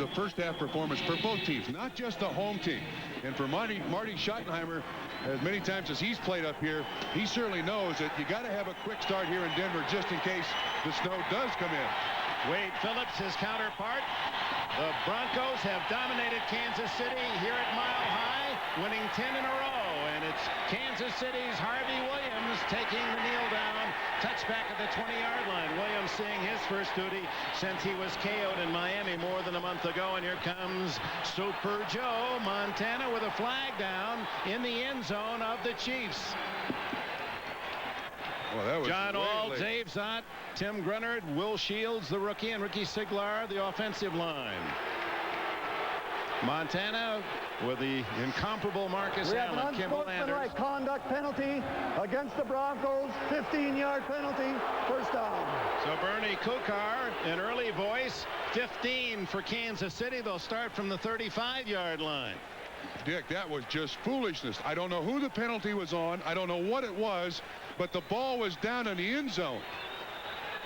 the first half performance for both teams, not just the home team. And for Marty Schottenheimer, as many times as he's played up here, he certainly knows that you got to have a quick start here in Denver just in case the snow does come in. Wade Phillips, his counterpart. The Broncos have dominated Kansas City here at Mile High, winning 10 in a row. And it's Kansas City's Harvey Williams taking the kneel down touchback at the 20-yard line. Williams seeing his first duty since he was KO'd in Miami more than a month ago. And here comes Super Joe Montana with a flag down in the end zone of the Chiefs. Well, that was John All, late. Dave Zott, Tim Grunnard, Will Shields, the rookie, and Ricky Siglar, the offensive line. Montana with the incomparable Marcus Allen. Kimball Anders. Conduct penalty against the Broncos. 15-yard penalty. First down. So Bernie Kukar, an early voice. 15 for Kansas City. They'll start from the 35-yard line. Dick, that was just foolishness. I don't know who the penalty was on. I don't know what it was, but the ball was down in the end zone.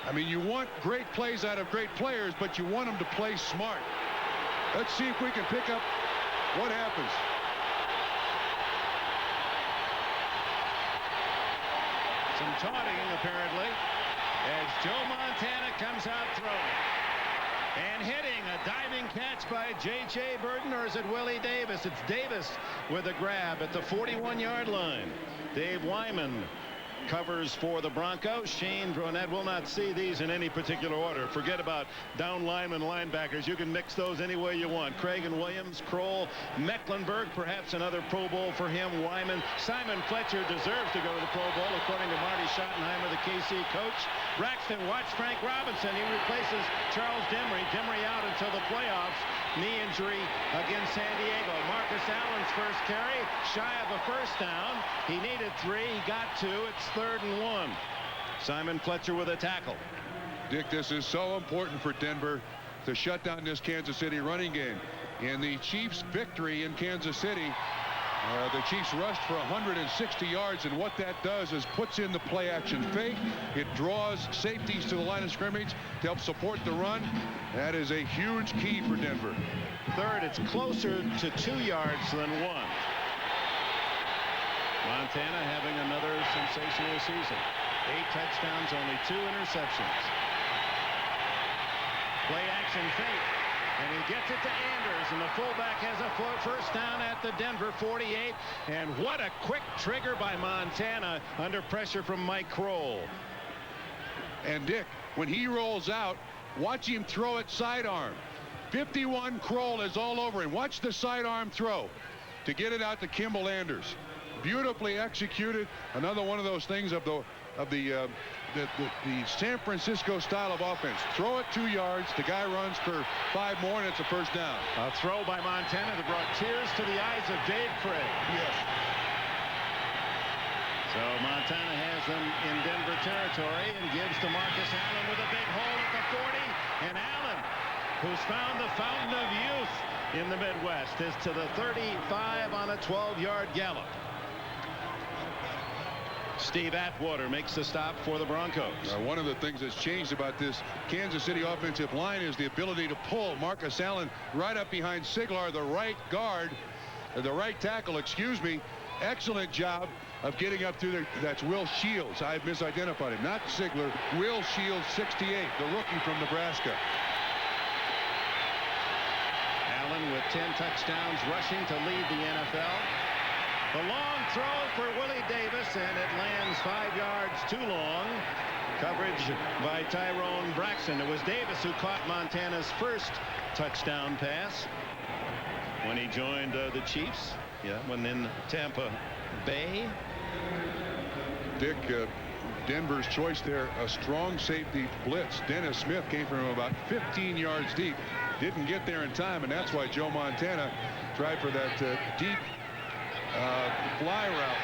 I mean, you want great plays out of great players, but you want them to play smart. Let's see if we can pick up what happens. Some taunting, apparently, as Joe Montana comes out throwing. And hitting a diving catch by J.J. Burton, or is it Willie Davis? It's Davis with a grab at the 41-yard line. Dave Wyman covers for the Broncos. Shane Dronette will not see these in any particular order. Forget about down linemen, linebackers. You can mix those any way you want. Craig and Williams, Kroll, Mecklenburg, perhaps another Pro Bowl for him. Wyman. Simon Fletcher deserves to go to the Pro Bowl, according to Marty Schottenheimer, the KC coach. Braxton, watch Frank Robinson. He replaces Charles Demery. Demery out until the playoffs. Knee injury against San Diego. Marcus Allen's first carry, shy of a first down. He needed 3. He got 2. It's 3rd and 1. Simon Fletcher with a tackle. Dick, this is so important for Denver to shut down this Kansas City running game. In the Chiefs' victory in Kansas City, the Chiefs rushed for 160 yards, and what that does is puts in the play action fake. It draws safeties to the line of scrimmage to help support the run. That is a huge key for Denver. Third, it's closer to 2 yards than 1. Montana having another sensational season. 8 touchdowns, only 2 interceptions. Play action fake. And he gets it to Anders, and the fullback has a first down at the Denver 48. And what a quick trigger by Montana under pressure from Mike Kroll. And Dick, when he rolls out, watch him throw it sidearm. 51 Kroll is all over him. Watch the sidearm throw to get it out to Kimball Anders. Beautifully executed. Another one of those things of the San Francisco style of offense. Throw it 2 yards. The guy runs for 5 more, and it's a first down. A throw by Montana that brought tears to the eyes of Dave Craig. Yes. So Montana has them in Denver territory and gives to Marcus Allen with a big hole at the 40. And Allen, who's found the fountain of youth in the Midwest, is to the 35 on a 12-yard gallop. Steve Atwater makes the stop for the Broncos. One of the things that's changed about this Kansas City offensive line is the ability to pull Marcus Allen right up behind Siglar, the right guard, the right tackle, excuse me. Excellent job of getting up through there. That's Will Shields. I've misidentified him. Not Siglar. Will Shields, 68, the rookie from Nebraska. Allen with 10 touchdowns rushing to lead the NFL. The long throw for Willie Davis, and it lands 5 yards too long. Coverage by Tyrone Braxton. It was Davis who caught Montana's first touchdown pass when he joined the Chiefs. Yeah, when in Tampa Bay. Dick, Denver's choice there, a strong safety blitz. Dennis Smith came from about 15 yards deep. Didn't get there in time, and that's why Joe Montana tried for that deep fly route.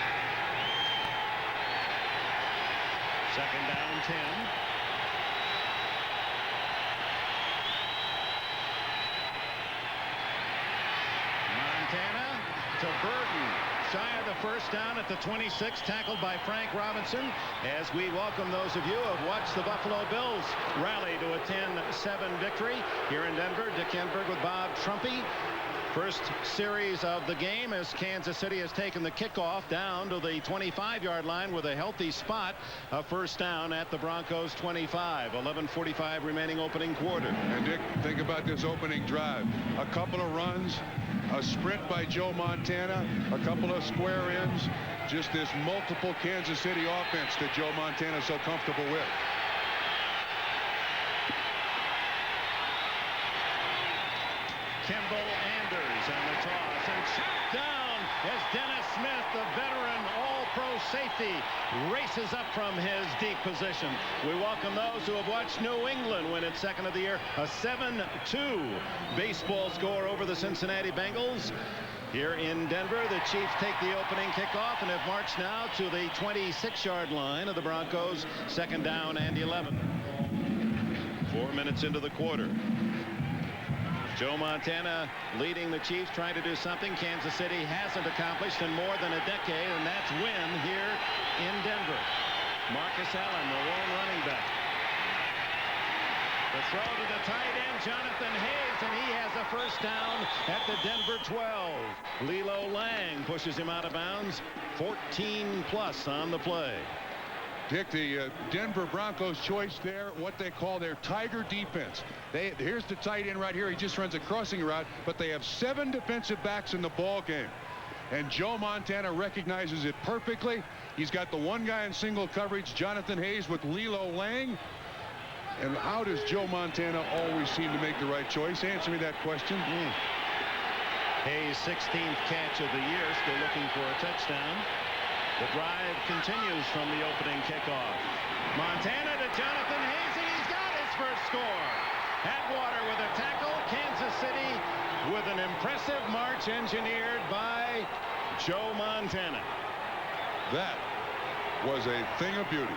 Second down 10. Montana to Burton. shy of the first down at the 26, tackled by Frank Robinson, as we welcome those of you who have watched the Buffalo Bills rally to a 10-7 victory here in Denver. Dick Enberg with Bob Trumpy. First series of the game as Kansas City has taken the kickoff down to the 25-yard line with a healthy spot. A first down at the Broncos 25. 11:45 remaining opening quarter. And Dick, think about this opening drive. A couple of runs, a sprint by Joe Montana, a couple of square ins. Just this multiple Kansas City offense that Joe Montana is so comfortable with. Kimball Anders on the toss and chopped down as Dennis Smith, the veteran all-pro safety, races up from his deep position. We welcome those who have watched New England win its second of the year. A 7-2 baseball score over the Cincinnati Bengals. Here in Denver, the Chiefs take the opening kickoff and have marched now to the 26-yard line of the Broncos. Second down and 11. 4 minutes into the quarter. Joe Montana leading the Chiefs, trying to do something Kansas City hasn't accomplished in more than a decade, and that's win here in Denver. Marcus Allen, the lone running back. The throw to the tight end, Jonathan Hayes, and he has a first down at the Denver 12. Lilo Lang pushes him out of bounds. 14 plus on the play. Dick, the Denver Broncos choice there, what they call their tiger defense. Here's the tight end right here. He just runs a crossing route, but they have 7 defensive backs in the ball game. And Joe Montana recognizes it perfectly. He's got the one guy in single coverage, Jonathan Hayes, with Lilo Lang. And how does Joe Montana always seem to make the right choice? Answer me that question. Hayes' 16th catch of the year, still looking for a touchdown. The drive continues from the opening kickoff. Montana to Jonathan Hayes, and he's got his first score. Atwater with a tackle. Kansas City with an impressive march engineered by Joe Montana. That was a thing of beauty.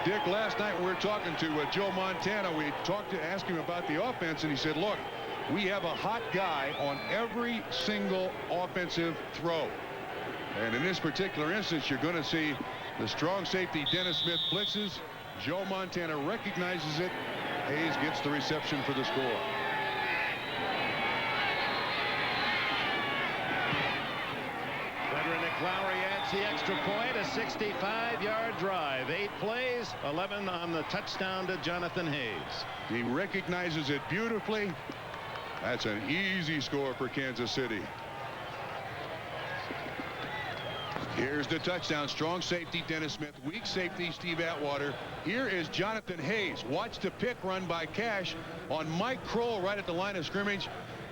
Dick, last night we were talking to Joe Montana. We asked him about the offense, and he said, look, we have a hot guy on every single offensive throw. And in this particular instance, you're going to see the strong safety Dennis Smith blitzes. Joe Montana recognizes it. Hayes gets the reception for the score. Frederick Lowry adds the extra point. A 65-yard drive. 8 plays, 11 on the touchdown to Jonathan Hayes. He recognizes it beautifully. That's an easy score for Kansas City. Here's the touchdown. Strong safety Dennis Smith. Weak safety Steve Atwater. Here is Jonathan Hayes. Watch the pick run by Cash on Mike Kroll right at the line of scrimmage.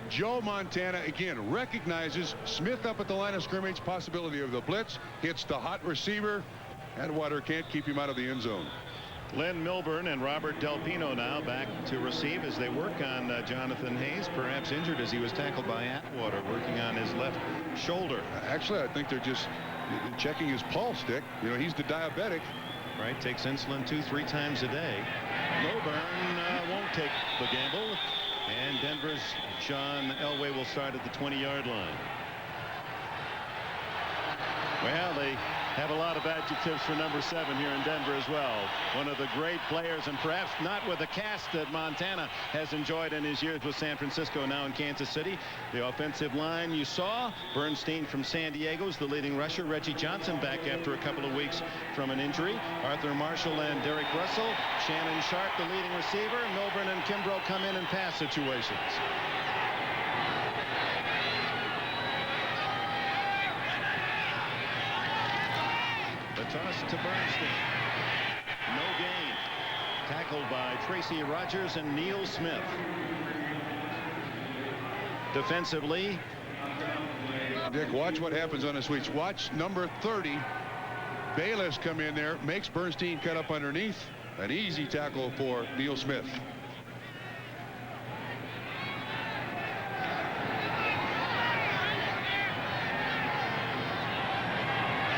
Joe Montana again recognizes Smith up at the line of scrimmage. Possibility of the blitz. Hits the hot receiver. Atwater can't keep him out of the end zone. Len Milburn and Robert Del Pino now back to receive as they work on Jonathan Hayes, perhaps injured as he was tackled by Atwater, working on his left shoulder. Actually, I think they're just checking his pulse, Dick. You know, he's the diabetic. Right, takes insulin 2-3 times a day. Milburn won't take the gamble, and Denver's Sean Elway will start at the 20-yard line. Well, they have a lot of adjectives for number 7 here in Denver as well. One of the great players, and perhaps not with the cast that Montana has enjoyed in his years with San Francisco, now in Kansas City. The offensive line you saw, Bernstein from San Diego's the leading rusher. Reggie Johnson back after a couple of weeks from an injury. Arthur Marshall and Derek Russell. Shannon Sharp the leading receiver. Milburn and Kimbrough come in pass situations. The toss to Bernstein. No gain. Tackled by Tracy Rogers and Neil Smith. Defensively. Dick, watch what happens on the switch. Watch number 30. Bayless come in there. Makes Bernstein cut up underneath. An easy tackle for Neil Smith.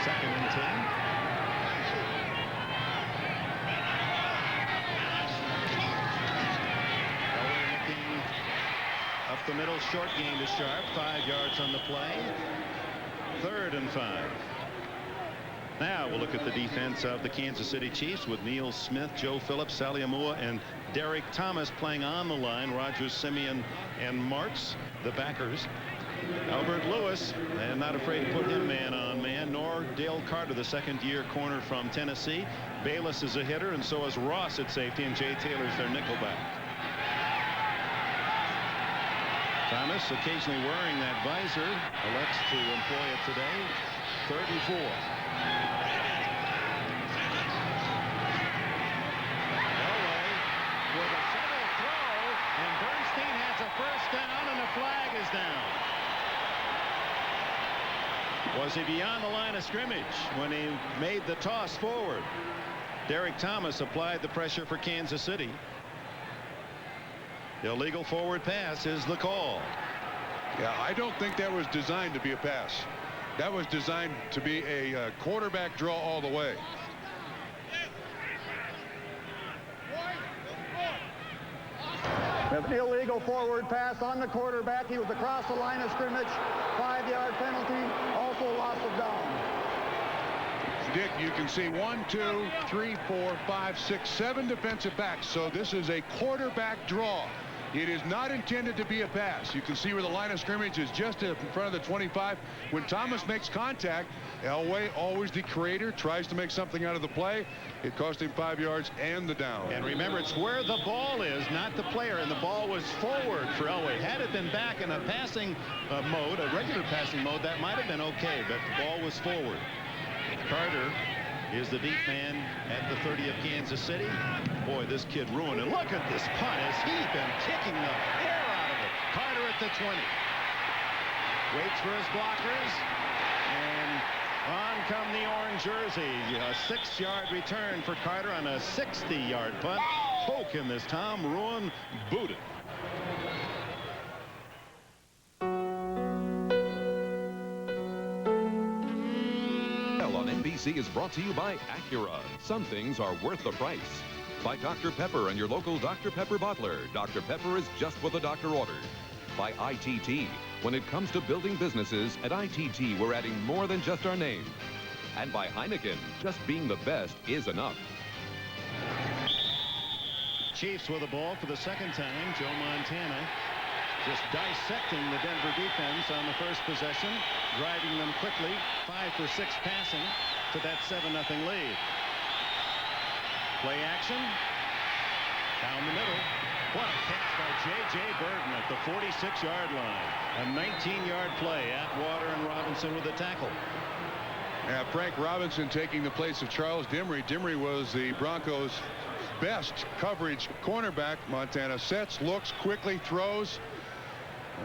Second and 10. the middle, short gain to Sharp, 5 yards on the play. 3rd and 5. Now we'll look at the defense of the Kansas City Chiefs with Neil Smith, Joe Phillips, Sally Amua, and Derek Thomas playing on the line. Rogers, Simeon, and Marks, the backers. Albert Lewis, and not afraid to put him man on man, nor Dale Carter, the second-year corner from Tennessee. Bayless is a hitter, and so is Ross at safety, and Jay Taylor's their nickelback. Thomas, occasionally wearing that visor, elects to employ it today. 3rd and 4. Elway with a shovel throw, and Bernstein has a first down, and the flag is down. Was he beyond the line of scrimmage when he made the toss forward? Derek Thomas applied the pressure for Kansas City. Illegal forward pass is the call. Yeah, I don't think that was designed to be a pass. That was designed to be a quarterback draw all the way. We have an illegal forward pass on the quarterback. He was across the line of scrimmage. 5-yard penalty. Also loss of down. Dick, you can see 1, 2, 3, 4, 5, 6, 7 defensive backs. So this is a quarterback draw. It is not intended to be a pass. You can see where the line of scrimmage is just in front of the 25. When Thomas makes contact, Elway, always the creator, tries to make something out of the play. It cost him 5 yards and the down. And remember, it's where the ball is, not the player, and the ball was forward for Elway. Had it been back in a passing mode, a regular passing mode, that might have been okay, but the ball was forward. Carter is the deep man at the 30 of Kansas City. Boy, this kid ruined it. Look at this punt as he's been kicking the air out of it. Carter at the 20. Waits for his blockers. And on come the orange jersey. A 6-yard return for Carter on a 60-yard punt. Poke in this Tom Ruin booted. NBC is brought to you by Acura. Some things are worth the price. By Dr. Pepper and your local Dr. Pepper bottler. Dr. Pepper is just what the doctor ordered. By ITT. When it comes to building businesses, at ITT we're adding more than just our name. And by Heineken. Just being the best is enough. Chiefs with the ball for the second time. Joe Montana just dissecting the Denver defense on the first possession, driving them quickly, 5 for 6 passing to that 7-0 lead. Play action down the middle. What a catch by J.J. Burton at the 46-yard line. A 19-yard play. Atwater and Robinson with the tackle. Yeah, Frank Robinson taking the place of Charles Dimry. Dimry was the Broncos' best coverage cornerback. Montana sets, looks, quickly throws.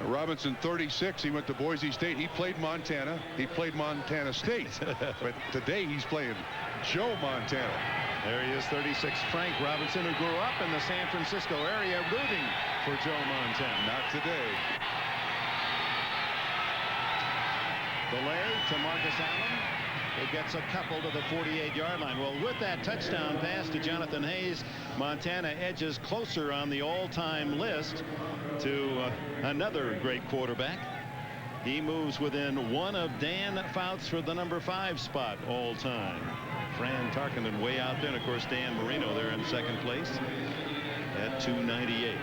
Robinson 36. He went to Boise State. He played Montana. He played Montana State. But today he's playing Joe Montana. There he is, 36. Frank Robinson, who grew up in the San Francisco area, rooting for Joe Montana. Not today. Delay to Marcus Allen. He gets a couple to the 48-yard line. Well, with that touchdown pass to Jonathan Hayes, Montana edges closer on the all-time list to another great quarterback. He moves within one of Dan Fouts for the number 5 spot all time. Fran Tarkenton way out there, and of course Dan Marino there in second place at 298.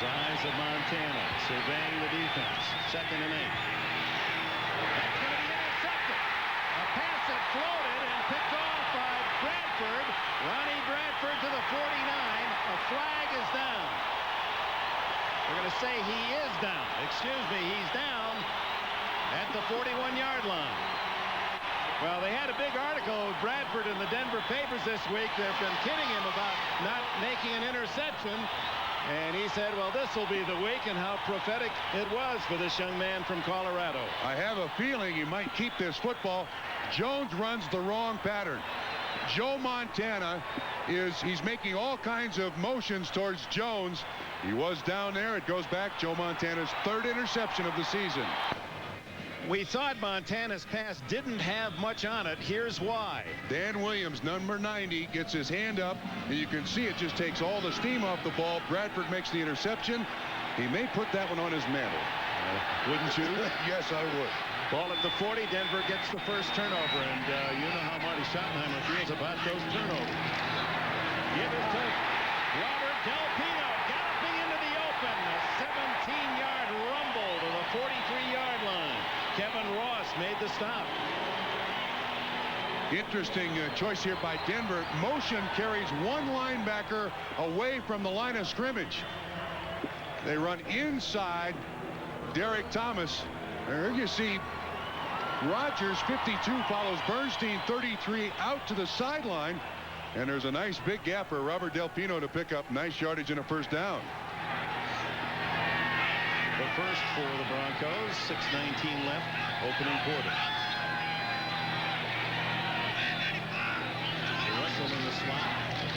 Eyes of Montana surveying the defense. 2nd and 8. That's going to be intercepted. A pass that floated and picked off by Bradford. Ronnie Bradford to the 49. A flag is down. We're going to say he is down. Excuse me, he's down at the 41-yard line. Well, they had a big article of Bradford in the Denver papers this week. They've been kidding him about not making an interception. And he said, well, this will be the week, and how prophetic it was for this young man from Colorado. I have a feeling he might keep this football. Jones runs the wrong pattern. Joe Montana he's making all kinds of motions towards Jones. He was down there. It goes back. Joe Montana's 3rd interception of the season. We thought Montana's pass didn't have much on it. Here's why. Dan Williams, number 90, gets his hand up, and you can see it just takes all the steam off the ball. Bradford makes the interception. He may put that one on his mantle. Wouldn't you? Yes, I would. Ball at the 40. Denver gets the first turnover, and you know how Marty Schottenheimer feels about those turnovers. Give it to Robert Del Pino, galloping into the open. A 17-yard rumble to the 43-yard line. Kevin Ross made the stop. Interesting choice here by Denver. Motion carries one linebacker away from the line of scrimmage. They run inside Derek Thomas. There you see Rogers, 52, follows Bernstein, 33, out to the sideline. And there's a nice big gap for Robert Del Pino to pick up nice yardage and a first down. The first for the Broncos. 6:19 left, opening quarter. Russell in the slot.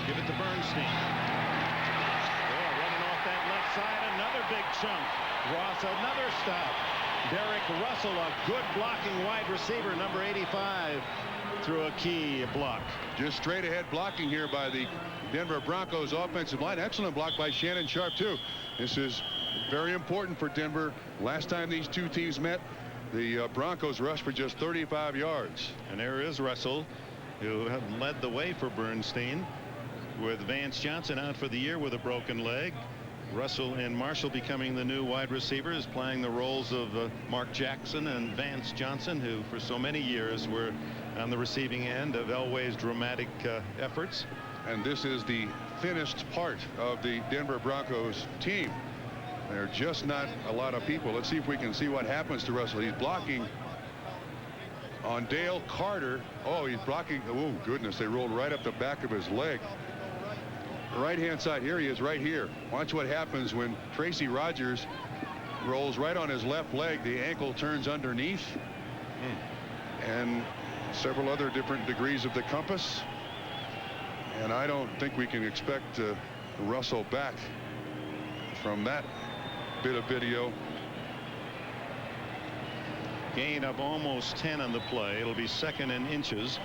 Give it to Bernstein. Oh, running off that left side, another big chunk. Ross, another stop. Derek Russell, a good blocking wide receiver, number 85, through a key block. Just straight ahead blocking here by the Denver Broncos offensive line. Excellent block by Shannon Sharp, too. This is very important for Denver. Last time these two teams met, the Broncos rushed for just 35 yards. And there is Russell, who led the way for Bernstein, with Vance Johnson out for the year with a broken leg. Russell and Marshall becoming the new wide receivers, playing the roles of Mark Jackson and Vance Johnson, who for so many years were on the receiving end of Elway's dramatic efforts. And this is the thinnest part of the Denver Broncos team. There are just not a lot of people. Let's see if we can see what happens to Russell. He's blocking on Dale Carter. Oh, he's blocking. Oh, goodness. They rolled right up the back of his leg. Right hand side, here he is right here. Watch what happens when Tracy Rogers rolls right on his left leg. The ankle turns underneath, and several other different degrees of the compass. And I don't think we can expect Russell back from that bit of video. Gain of almost 10 on the play. It'll be second and inches.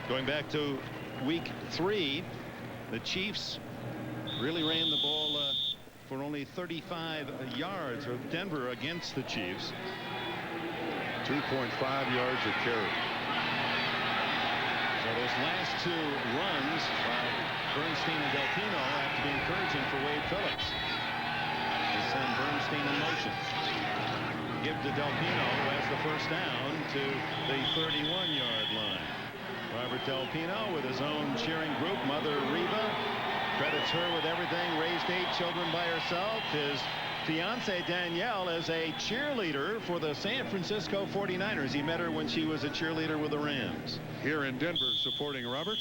Going back to week 3, the Chiefs really ran the ball for only 35 yards, or Denver against the Chiefs. 2.5 yards a carry. So those last two runs by Bernstein and Del Pino have to be encouraging for Wade Phillips. They send Bernstein in motion. Give to Del Pino, who has the first down to the 31-yard line. Robert Del Pino with his own cheering group. Mother Reva credits her with everything. Raised 8 children by herself. His fiance Danielle is a cheerleader for the San Francisco 49ers. He met her when she was a cheerleader with the Rams. Here in Denver supporting Robert.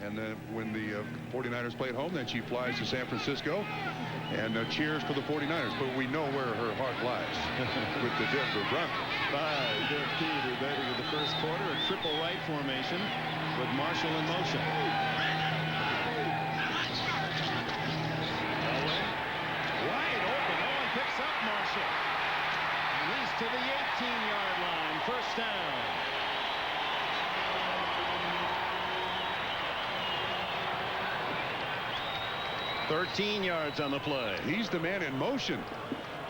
And then when the 49ers play at home, then she flies to San Francisco and cheers for the 49ers. But we know where her heart lies with the Denver Broncos. 5:15 remaining in the first quarter. A triple right formation with Marshall in motion. Elway wide open. Owen picks up Marshall. And he's to the 18-yard line. First down. $13 yards on the play. He's the man in motion.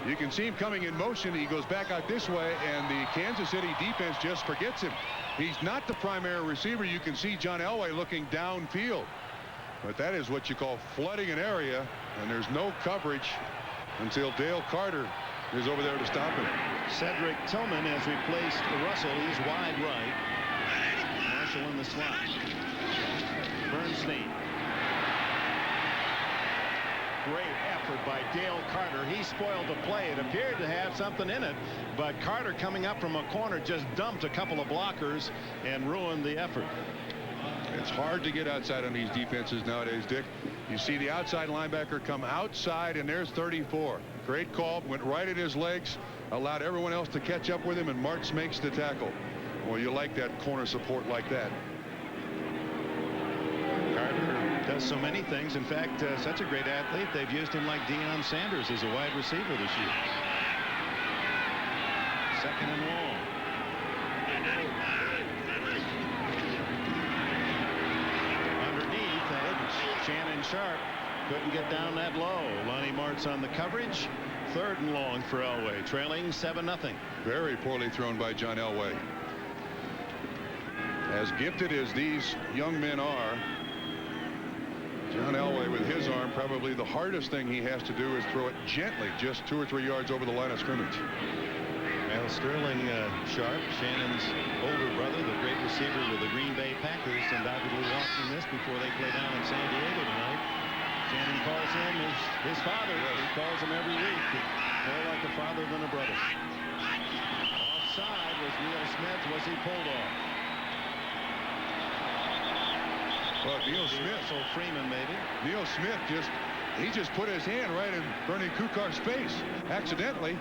You can see him coming in motion. He goes back out this way, and the Kansas City defense just forgets him. He's not the primary receiver. You can see John Elway looking downfield. But that is what you call flooding an area, and there's no coverage until Dale Carter is over there to stop him. Cedric Tillman has replaced Russell. He's wide right. Marshall in the slot. Bernstein. Great effort by Dale Carter. He spoiled the play. It appeared to have something in it, but Carter, coming up from a corner, just dumped a couple of blockers and ruined the effort. It's hard to get outside on these defenses nowadays, Dick. You see the outside linebacker come outside, and there's 34. Great call. Went right at his legs, allowed everyone else to catch up with him, and Martz makes the tackle. Well, you like that corner support like that. Carter does so many things. In fact, such a great athlete, they've used him like Deion Sanders as a wide receiver this year. Second and long. Underneath, Shannon Sharp couldn't get down that low. Lonnie Martz on the coverage. Third and long for Elway, trailing 7-0. Very poorly thrown by John Elway. As gifted as these young men are, John Elway with his arm, probably the hardest thing he has to do is throw it gently, just 2 or 3 yards over the line of scrimmage. Well, Sterling Sharp, Shannon's older brother, the great receiver with the Green Bay Packers, undoubtedly watching this before they play down in San Diego tonight. Shannon calls him his father. Yes. He calls him every week. More like a father than a brother. Offside was Neil Smith. Was he pulled off? Well, Neil Smith. So Freeman, maybe. Neil Smith just put his hand right in Bernie Kukar's face accidentally.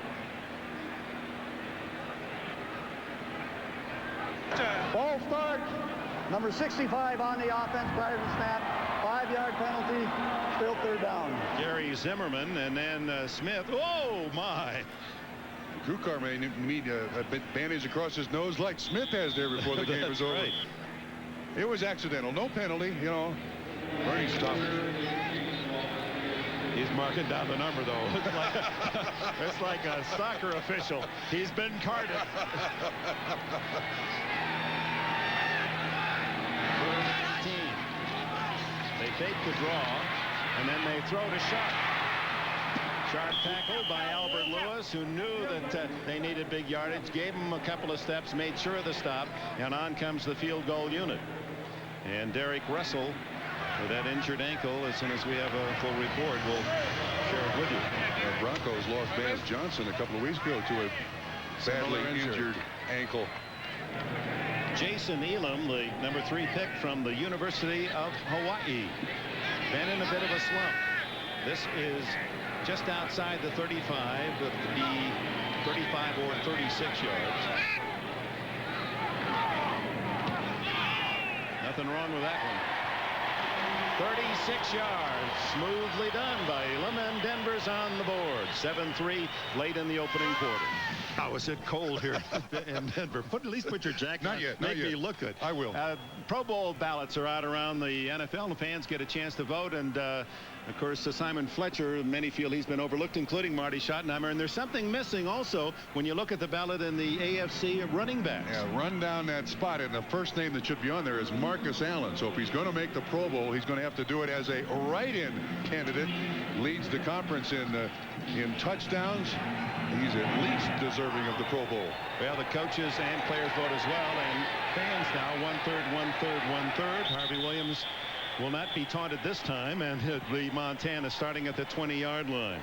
Ball start. Number 65 on the offense prior to the snap. 5-yard penalty. Still third down. Gary Zimmerman and then Smith. Oh my. Kukar may need a bandage across his nose like Smith has there before the game was over. Right. It was accidental. No penalty, you know. Bernie's tough. He's marking down the number, though. It's like a soccer official. He's been carded. They fake the draw, and then they throw to Sharp. Sharp tackled by Albert Lewis, who knew that they needed big yardage, gave him a couple of steps, made sure of the stop, and on comes the field goal unit. And Derek Russell, with that injured ankle, as soon as we have a full report, we'll share it with you. The Broncos lost Vance Johnson a couple of weeks ago to a badly injured ankle. Jason Elam, the number 3 pick from the University of Hawaii, been in a bit of a slump. This is just outside the 35, but could be 35 or 36 yards. Nothing wrong with that one. 36 yards, smoothly done by Elam, and Denver's on the board. 7-3 late in the opening quarter. How is it cold here in Denver? At least put your jacket on. Not yet. Make me look good. I will. Pro Bowl ballots are out around the NFL, and fans get a chance to vote. And of course, Simon Fletcher, many feel he's been overlooked, including Marty Schottenheimer. And there's something missing also when you look at the ballot in the AFC running backs. Yeah, run down that spot, and the first name that should be on there is Marcus Allen. So if he's going to make the Pro Bowl, he's going to have to do it as a write-in candidate. Leads the conference in touchdowns. He's at least deserving of the Pro Bowl. Well, the coaches and players vote as well, and fans now 1/3, 1/3, 1/3. Harvey Williams will not be taunted this time, and it'll be Montana starting at the 20-yard line.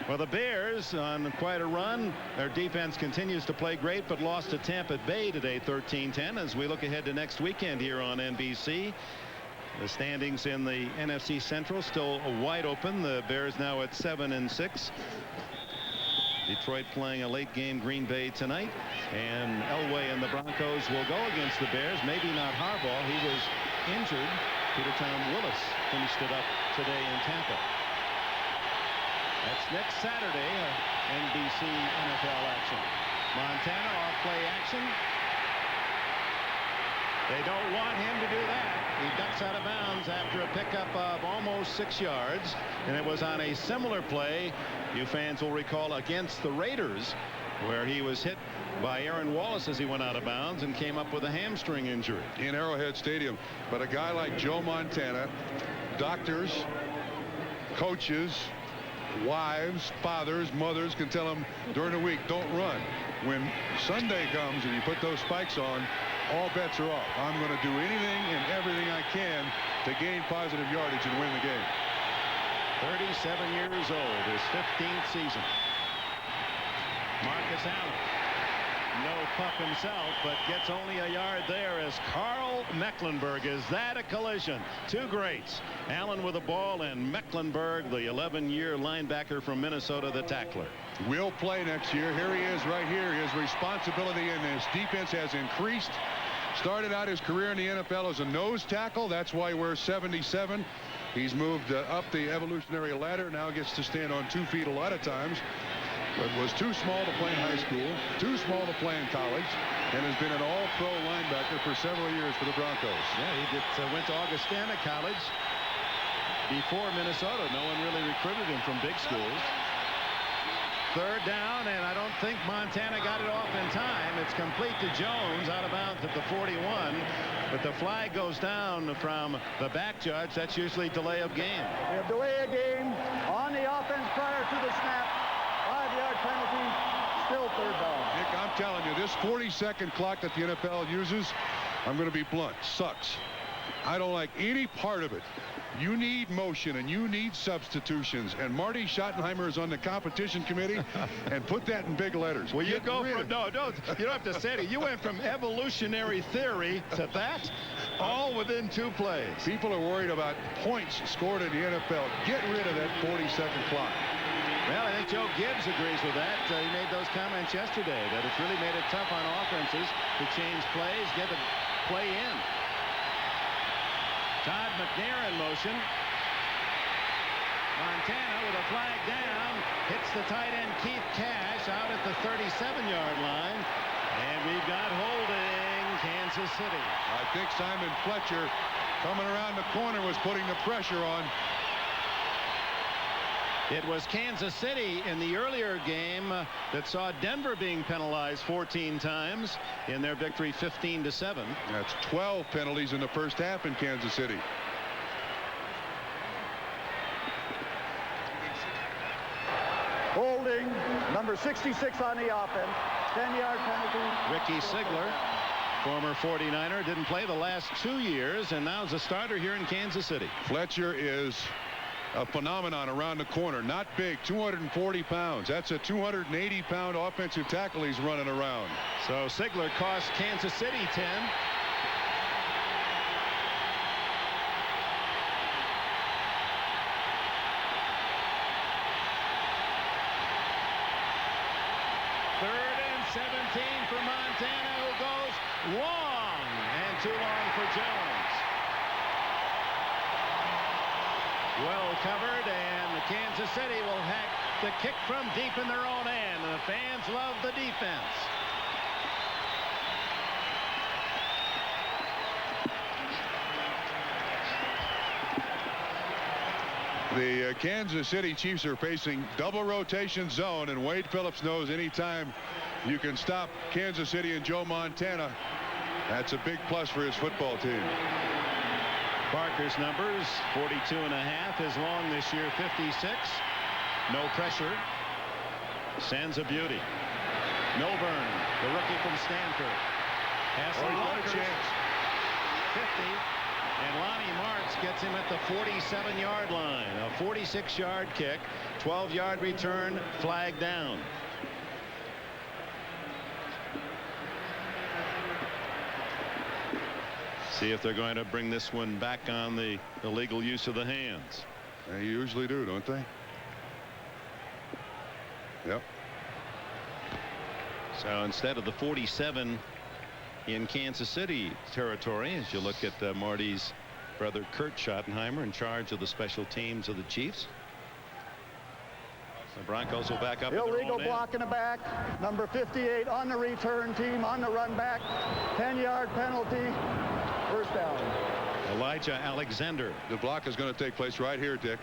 Well, the Bears on quite a run. Their defense continues to play great, but lost to Tampa Bay today 13-10 as we look ahead to next weekend here on NBC. The standings in the NFC Central still wide open. The Bears now at 7-6. Detroit playing a late game Green Bay tonight, and Elway and the Broncos will go against the Bears. Maybe not Harbaugh. He was injured. Peter Tom Willis finished it up today in Tampa. That's next Saturday, NBC NFL action. Montana off play action. They don't want him to do that. He ducks out of bounds after a pickup of almost 6 yards, and it was on a similar play, you fans will recall, against the Raiders, where he was hit by Aaron Wallace as he went out of bounds and came up with a hamstring injury. In Arrowhead Stadium. But a guy like Joe Montana, doctors, coaches, wives, fathers, mothers can tell him during the week, don't run. When Sunday comes and you put those spikes on, all bets are off. I'm going to do anything and everything I can to gain positive yardage and win the game. 37 years old, his 15th season. Marcus Allen, no pup himself, but gets only a yard there as Carl Mecklenburg. Is that a collision? Two greats. Allen with the ball, and Mecklenburg, the 11-year linebacker from Minnesota, the tackler. Will play next year. Here he is right here. His responsibility in this defense has increased. Started out his career in the NFL as a nose tackle. That's why he wears 77. He's moved up the evolutionary ladder. Now gets to stand on 2 feet a lot of times. but was too small to play in high school, too small to play in college, and has been an all-pro linebacker for several years for the Broncos. Yeah, he went to Augustana College before Minnesota. No one really recruited him from big schools. Third down, and I don't think Montana got it off in time. It's complete to Jones, out of bounds at the 41, but the flag goes down from the back judge. That's usually delay of game. We have delay of game on the offense prior to the snap. 5-yard penalty, still third down. Nick, I'm telling you, this 40-second clock that the NFL uses, I'm going to be blunt, sucks. I don't like any part of it. You need motion and you need substitutions, and Marty Schottenheimer is on the competition committee, and put that in big letters. Well, you go from, no, you don't have to say it. You went from evolutionary theory to that, all within 2 plays. People are worried about points scored in the NFL. Get rid of that 40-second clock. Well, I think Joe Gibbs agrees with that. He made those comments yesterday, that it's really made it tough on offenses to change plays, get the play in. Todd McNair in motion. Montana with a flag down, hits the tight end Keith Cash out at the 37-yard line, and we've got holding Kansas City. I think Simon Fletcher, coming around the corner, was putting the pressure on. It was Kansas City in the earlier game that saw Denver being penalized 14 times in their victory 15-7. That's 12 penalties in the first half in Kansas City. Holding, number 66 on the offense. 10-yard penalty. Ricky Sigler, former 49er, didn't play the last 2 years, and now is a starter here in Kansas City. Fletcher is a phenomenon around the corner. Not big, 240 pounds. That's a 280-pound offensive tackle he's running around. So Sigler cost Kansas City 10. Third and 17 for Montana, who goes long, and too long for Jones. Well covered, and the Kansas City will hack the kick from deep in their own end, and the fans love the defense. The Kansas City Chiefs are facing double rotation zone, and Wade Phillips knows anytime you can stop Kansas City and Joe Montana, that's a big plus for his football team. Parker's numbers, 42.5. His long this year, 56. No pressure. Sends a beauty. Milburn, the rookie from Stanford, has some blockers. 50. And Lonnie Marks gets him at the 47-yard line. A 46-yard kick, 12-yard return, flag down. See if they're going to bring this one back on the illegal use of the hands. They usually do, don't they? Yep. So instead of the 47 in Kansas City territory, as you look at Marty's brother Kurt Schottenheimer in charge of the special teams of the Chiefs. The Broncos will back up. Illegal block in the back. Number 58 on the return team, on the run back. 10-yard penalty. First down. Elijah Alexander. The block is going to take place right here, Dick.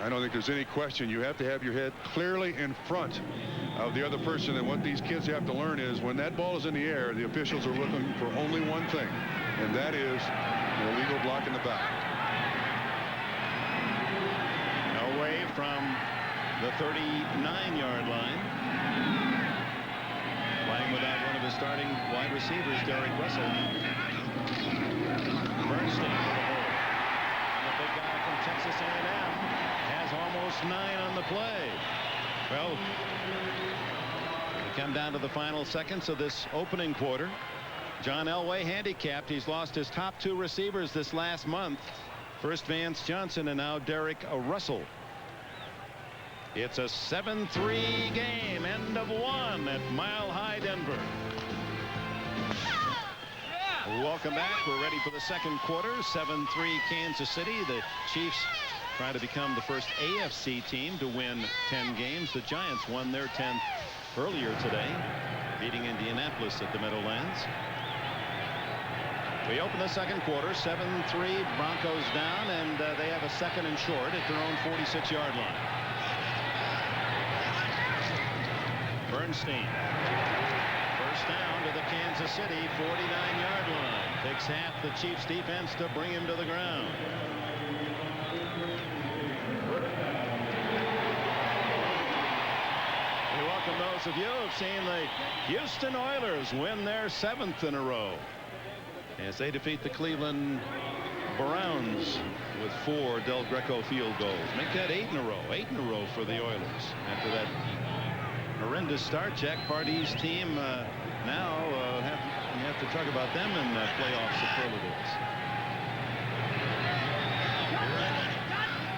I don't think there's any question. You have to have your head clearly in front of the other person, and what these kids have to learn is when that ball is in the air, the officials are looking for only one thing, and that is the illegal block in the back. Away from the 39-yard line. Playing without one of his starting wide receivers, Derek Russell. Bernstein for the hole. And the big guy from Texas A&M has almost 9 on the play. Well, we come down to the final seconds of this opening quarter. John Elway handicapped. He's lost his top 2 receivers this last month. First Vance Johnson and now Derek Russell. It's a 7-3 game, end of 1 at Mile High, Denver. Welcome back. We're ready for the second quarter. 7-3 Kansas City. The Chiefs try to become the first AFC team to win 10 games. The Giants won their 10th earlier today, beating Indianapolis at the Meadowlands. We open the second quarter, 7-3, Broncos down, and they have a second and short at their own 46-yard line. Bernstein. First down to the Kansas City 49-yard line. Takes half the Chiefs defense to bring him to the ground. We welcome those of you who have seen the Houston Oilers win their 7th in a row as they defeat the Cleveland Browns with 4 Del Greco field goals. Make that 8 in a row. 8 in a row for the Oilers after that horrendous start. Jack Party's team now you have to talk about them in playoff superlatives.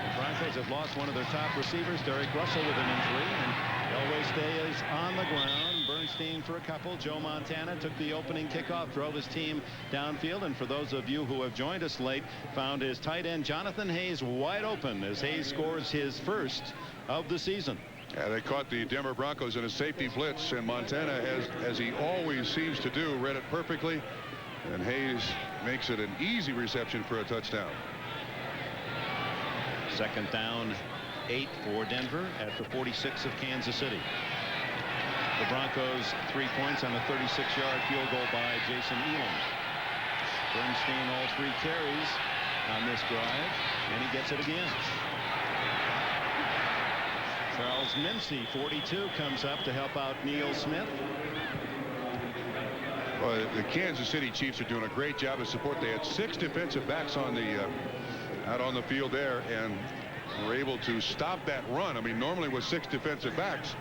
The Broncos have lost one of their top receivers, Derek Russell, with an injury, and Elway stays on the ground. Bernstein for a couple. Joe Montana took the opening kickoff, drove his team downfield, and for those of you who have joined us late, found his tight end Jonathan Hayes wide open as Hayes scores his first of the season. Yeah, they caught the Denver Broncos in a safety blitz, and Montana has, as he always seems to do, read it perfectly, and Hayes makes it an easy reception for a touchdown. Second down, 8 for Denver at the 46 of Kansas City. The Broncos 3 points on a 36-yard field goal by Jason Elam. Bernstein all 3 carries on this drive, and he gets it again. Charles Mincy, 42, comes up to help out Neil Smith. Well, the Kansas City Chiefs are doing a great job of support. They had 6 defensive backs on the out on the field there, and were able to stop that run. I mean, normally with 6 defensive backs,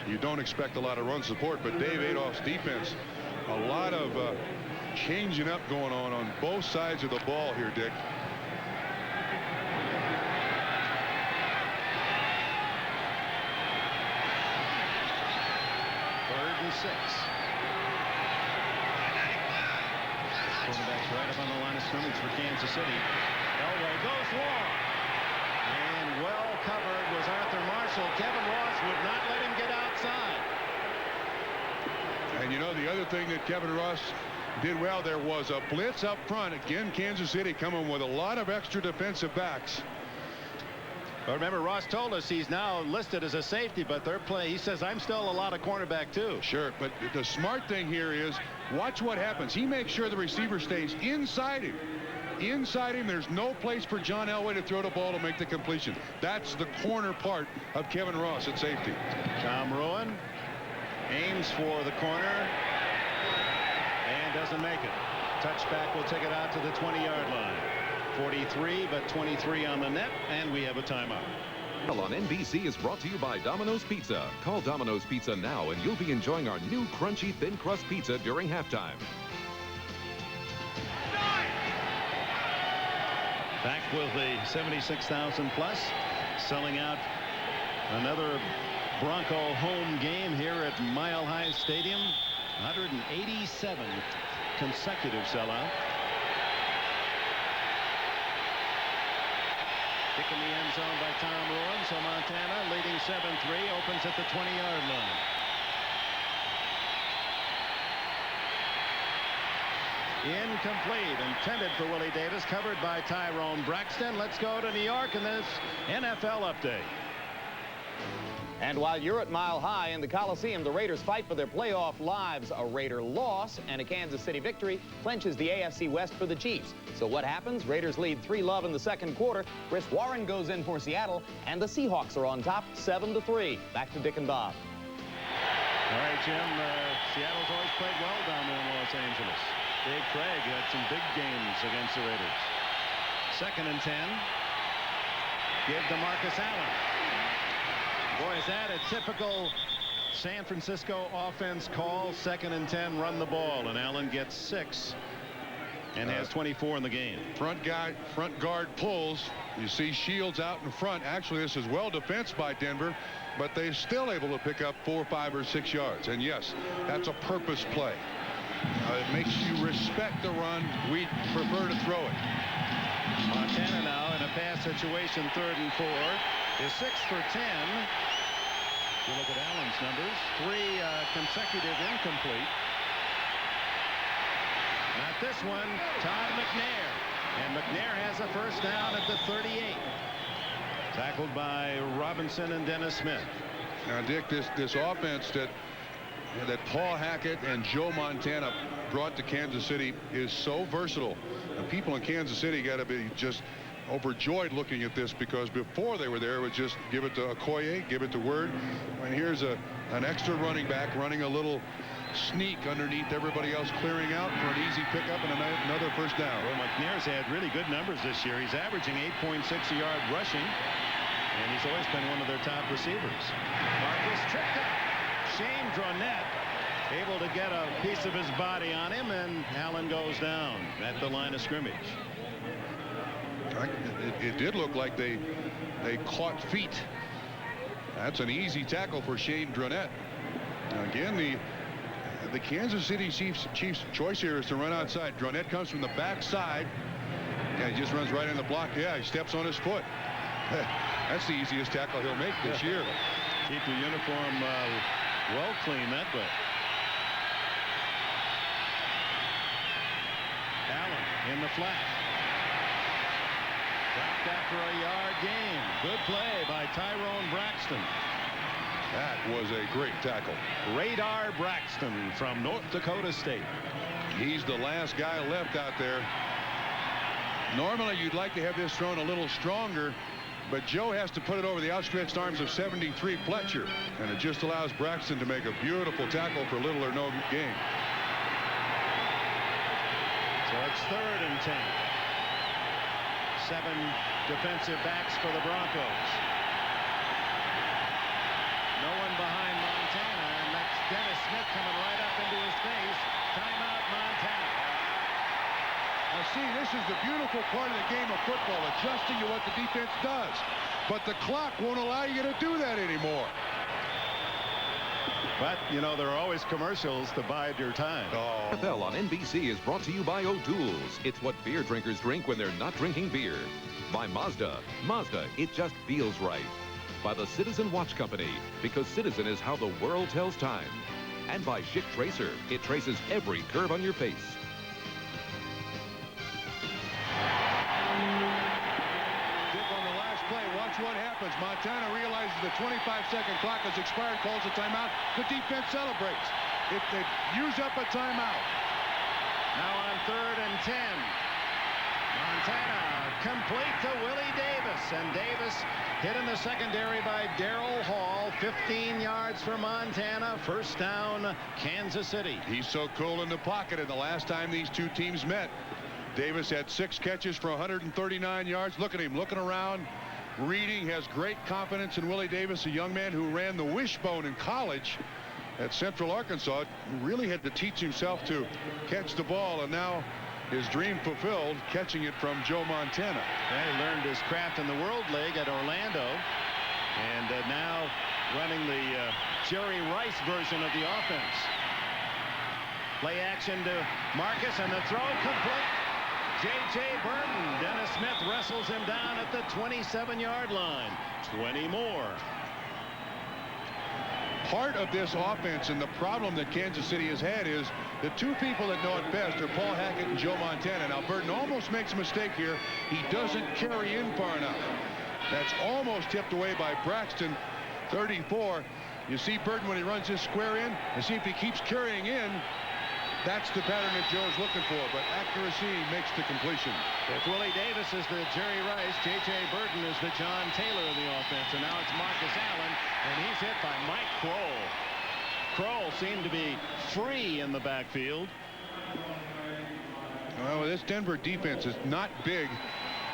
you don't expect a lot of run support, but Dave Adolph's defense, a lot of changing up going on both sides of the ball here, Dick. Quarterback's right up on the line of scrimmage for Kansas City. Elway goes long. And well covered was Arthur Marshall. Kevin Ross would not let him get outside. And you know, the other thing that Kevin Ross did well, there was a blitz up front. Again, Kansas City coming with a lot of extra defensive backs. But remember, Ross told us he's now listed as a safety, but he says, I'm still a lot of cornerback too. Sure, but the smart thing here is watch what happens. He makes sure the receiver stays inside him. Inside him, there's no place for John Elway to throw the ball to make the completion. That's the corner part of Kevin Ross at safety. Tom Ruin aims for the corner and doesn't make it. Touchback will take it out to the 20-yard line. 43, but 23 on the net, and we have a timeout. Well, on NBC is brought to you by Domino's Pizza. Call Domino's Pizza now, and you'll be enjoying our new crunchy thin crust pizza during halftime. Back with the 76,000 plus, selling out another Bronco home game here at Mile High Stadium. 187 consecutive sellout. Kick in the end zone by Tom Ruin. So Montana leading 7-3, opens at the 20-yard line. Incomplete, intended for Willie Davis, covered by Tyrone Braxton. Let's go to New York in this NFL update. And while you're at Mile High in the Coliseum, the Raiders fight for their playoff lives. A Raider loss and a Kansas City victory clinches the AFC West for the Chiefs. So what happens? Raiders lead 3-0 in the second quarter. Chris Warren goes in for Seattle, and the Seahawks are on top 7-3. Back to Dick and Bob. All right, Jim. Seattle's always played well down there in Los Angeles. Dave Craig had some big games against the Raiders. 2nd and 10. Give to Marcus Allen. Boy, is that a typical San Francisco offense call. 2nd and 10, run the ball, and Allen gets 6 and has 24 in the game. Front guard pulls. You see Shields out in front. Actually, this is well defensed by Denver, but they're still able to pick up 4, 5, or 6 yards. And yes, that's a purpose play. It makes you respect the run. We prefer to throw it. Montana now in a pass situation, 3rd and 4, is 6 for 10. You look at Allen's numbers, 3 consecutive incomplete. Not this one, Todd McNair. And McNair has a first down at the 38. Tackled by Robinson and Dennis Smith. Now, Dick, this offense that Paul Hackett and Joe Montana brought to Kansas City is so versatile. And people in Kansas City got to be just overjoyed looking at this, because before they were there, it was just give it to Okoye, give it to Word. And here's an extra running back running a little sneak underneath everybody else, clearing out for an easy pickup and another first down. Well, McNair's had really good numbers this year. He's averaging 8.6 a yard rushing, and he's always been one of their top receivers. Marcus tripped up. Shane Dronette able to get a piece of his body on him, and Allen goes down at the line of scrimmage. It did look like they caught feet. That's an easy tackle for Shane Dronette. Now again, the Kansas City Chiefs choice here is to run outside. Dronette comes from the backside. Yeah, he just runs right in the block. Yeah, he steps on his foot. That's the easiest tackle he'll make this year. Keep the uniform well clean that way. Allen in the flat. Dropped after a yard gain. Good play by Tyrone Braxton. That was a great tackle. Radar Braxton from North Dakota State. He's the last guy left out there. Normally you'd like to have this thrown a little stronger, but Joe has to put it over the outstretched arms of 73 Fletcher, and it just allows Braxton to make a beautiful tackle for little or no gain. So it's 3rd and 10. 7 defensive backs for the Broncos. No one behind Montana, and that's Dennis Smith coming right up into his face. Timeout, Montana. Now see, this is the beautiful part of the game of football, adjusting to what the defense does. But the clock won't allow you to do that anymore. But, you know, there are always commercials to bide your time. NFL on NBC is brought to you by O'Doul's. It's what beer drinkers drink when they're not drinking beer. By Mazda. Mazda, it just feels right. By the Citizen Watch Company, because Citizen is how the world tells time. And by Schick Tracer, it traces every curve on your face. What happens? Montana realizes the 25-second clock has expired, calls a timeout. The defense celebrates. They use up a timeout. Now on 3rd and 10. Montana complete to Willie Davis, and Davis hit in the secondary by Darrell Hall. 15 yards for Montana. First down, Kansas City. He's so cool in the pocket, and the last time these two teams met, Davis had 6 catches for 139 yards. Look at him looking around. Reading, has great confidence in Willie Davis, a young man who ran the wishbone in college at Central Arkansas. Really had to teach himself to catch the ball, and now his dream fulfilled, catching it from Joe Montana. He learned his craft in the World League at Orlando, and now running the Jerry Rice version of the offense. Play action to Marcus, and the throw complete. J.J. Burton. Dennis Smith wrestles him down at the 27-yard line. 20 more. Part of this offense and the problem that Kansas City has had is the two people that know it best are Paul Hackett and Joe Montana. Now Burton almost makes a mistake here. He doesn't carry in far enough. That's almost tipped away by Braxton. 34. You see Burton when he runs his square in, and see if he keeps carrying in. That's the pattern that Joe's looking for, but accuracy makes the completion. If Willie Davis is the Jerry Rice, J.J. Burton is the John Taylor of the offense, and now it's Marcus Allen, and he's hit by Mike Kroll. Kroll seemed to be free in the backfield. Well, this Denver defense is not big,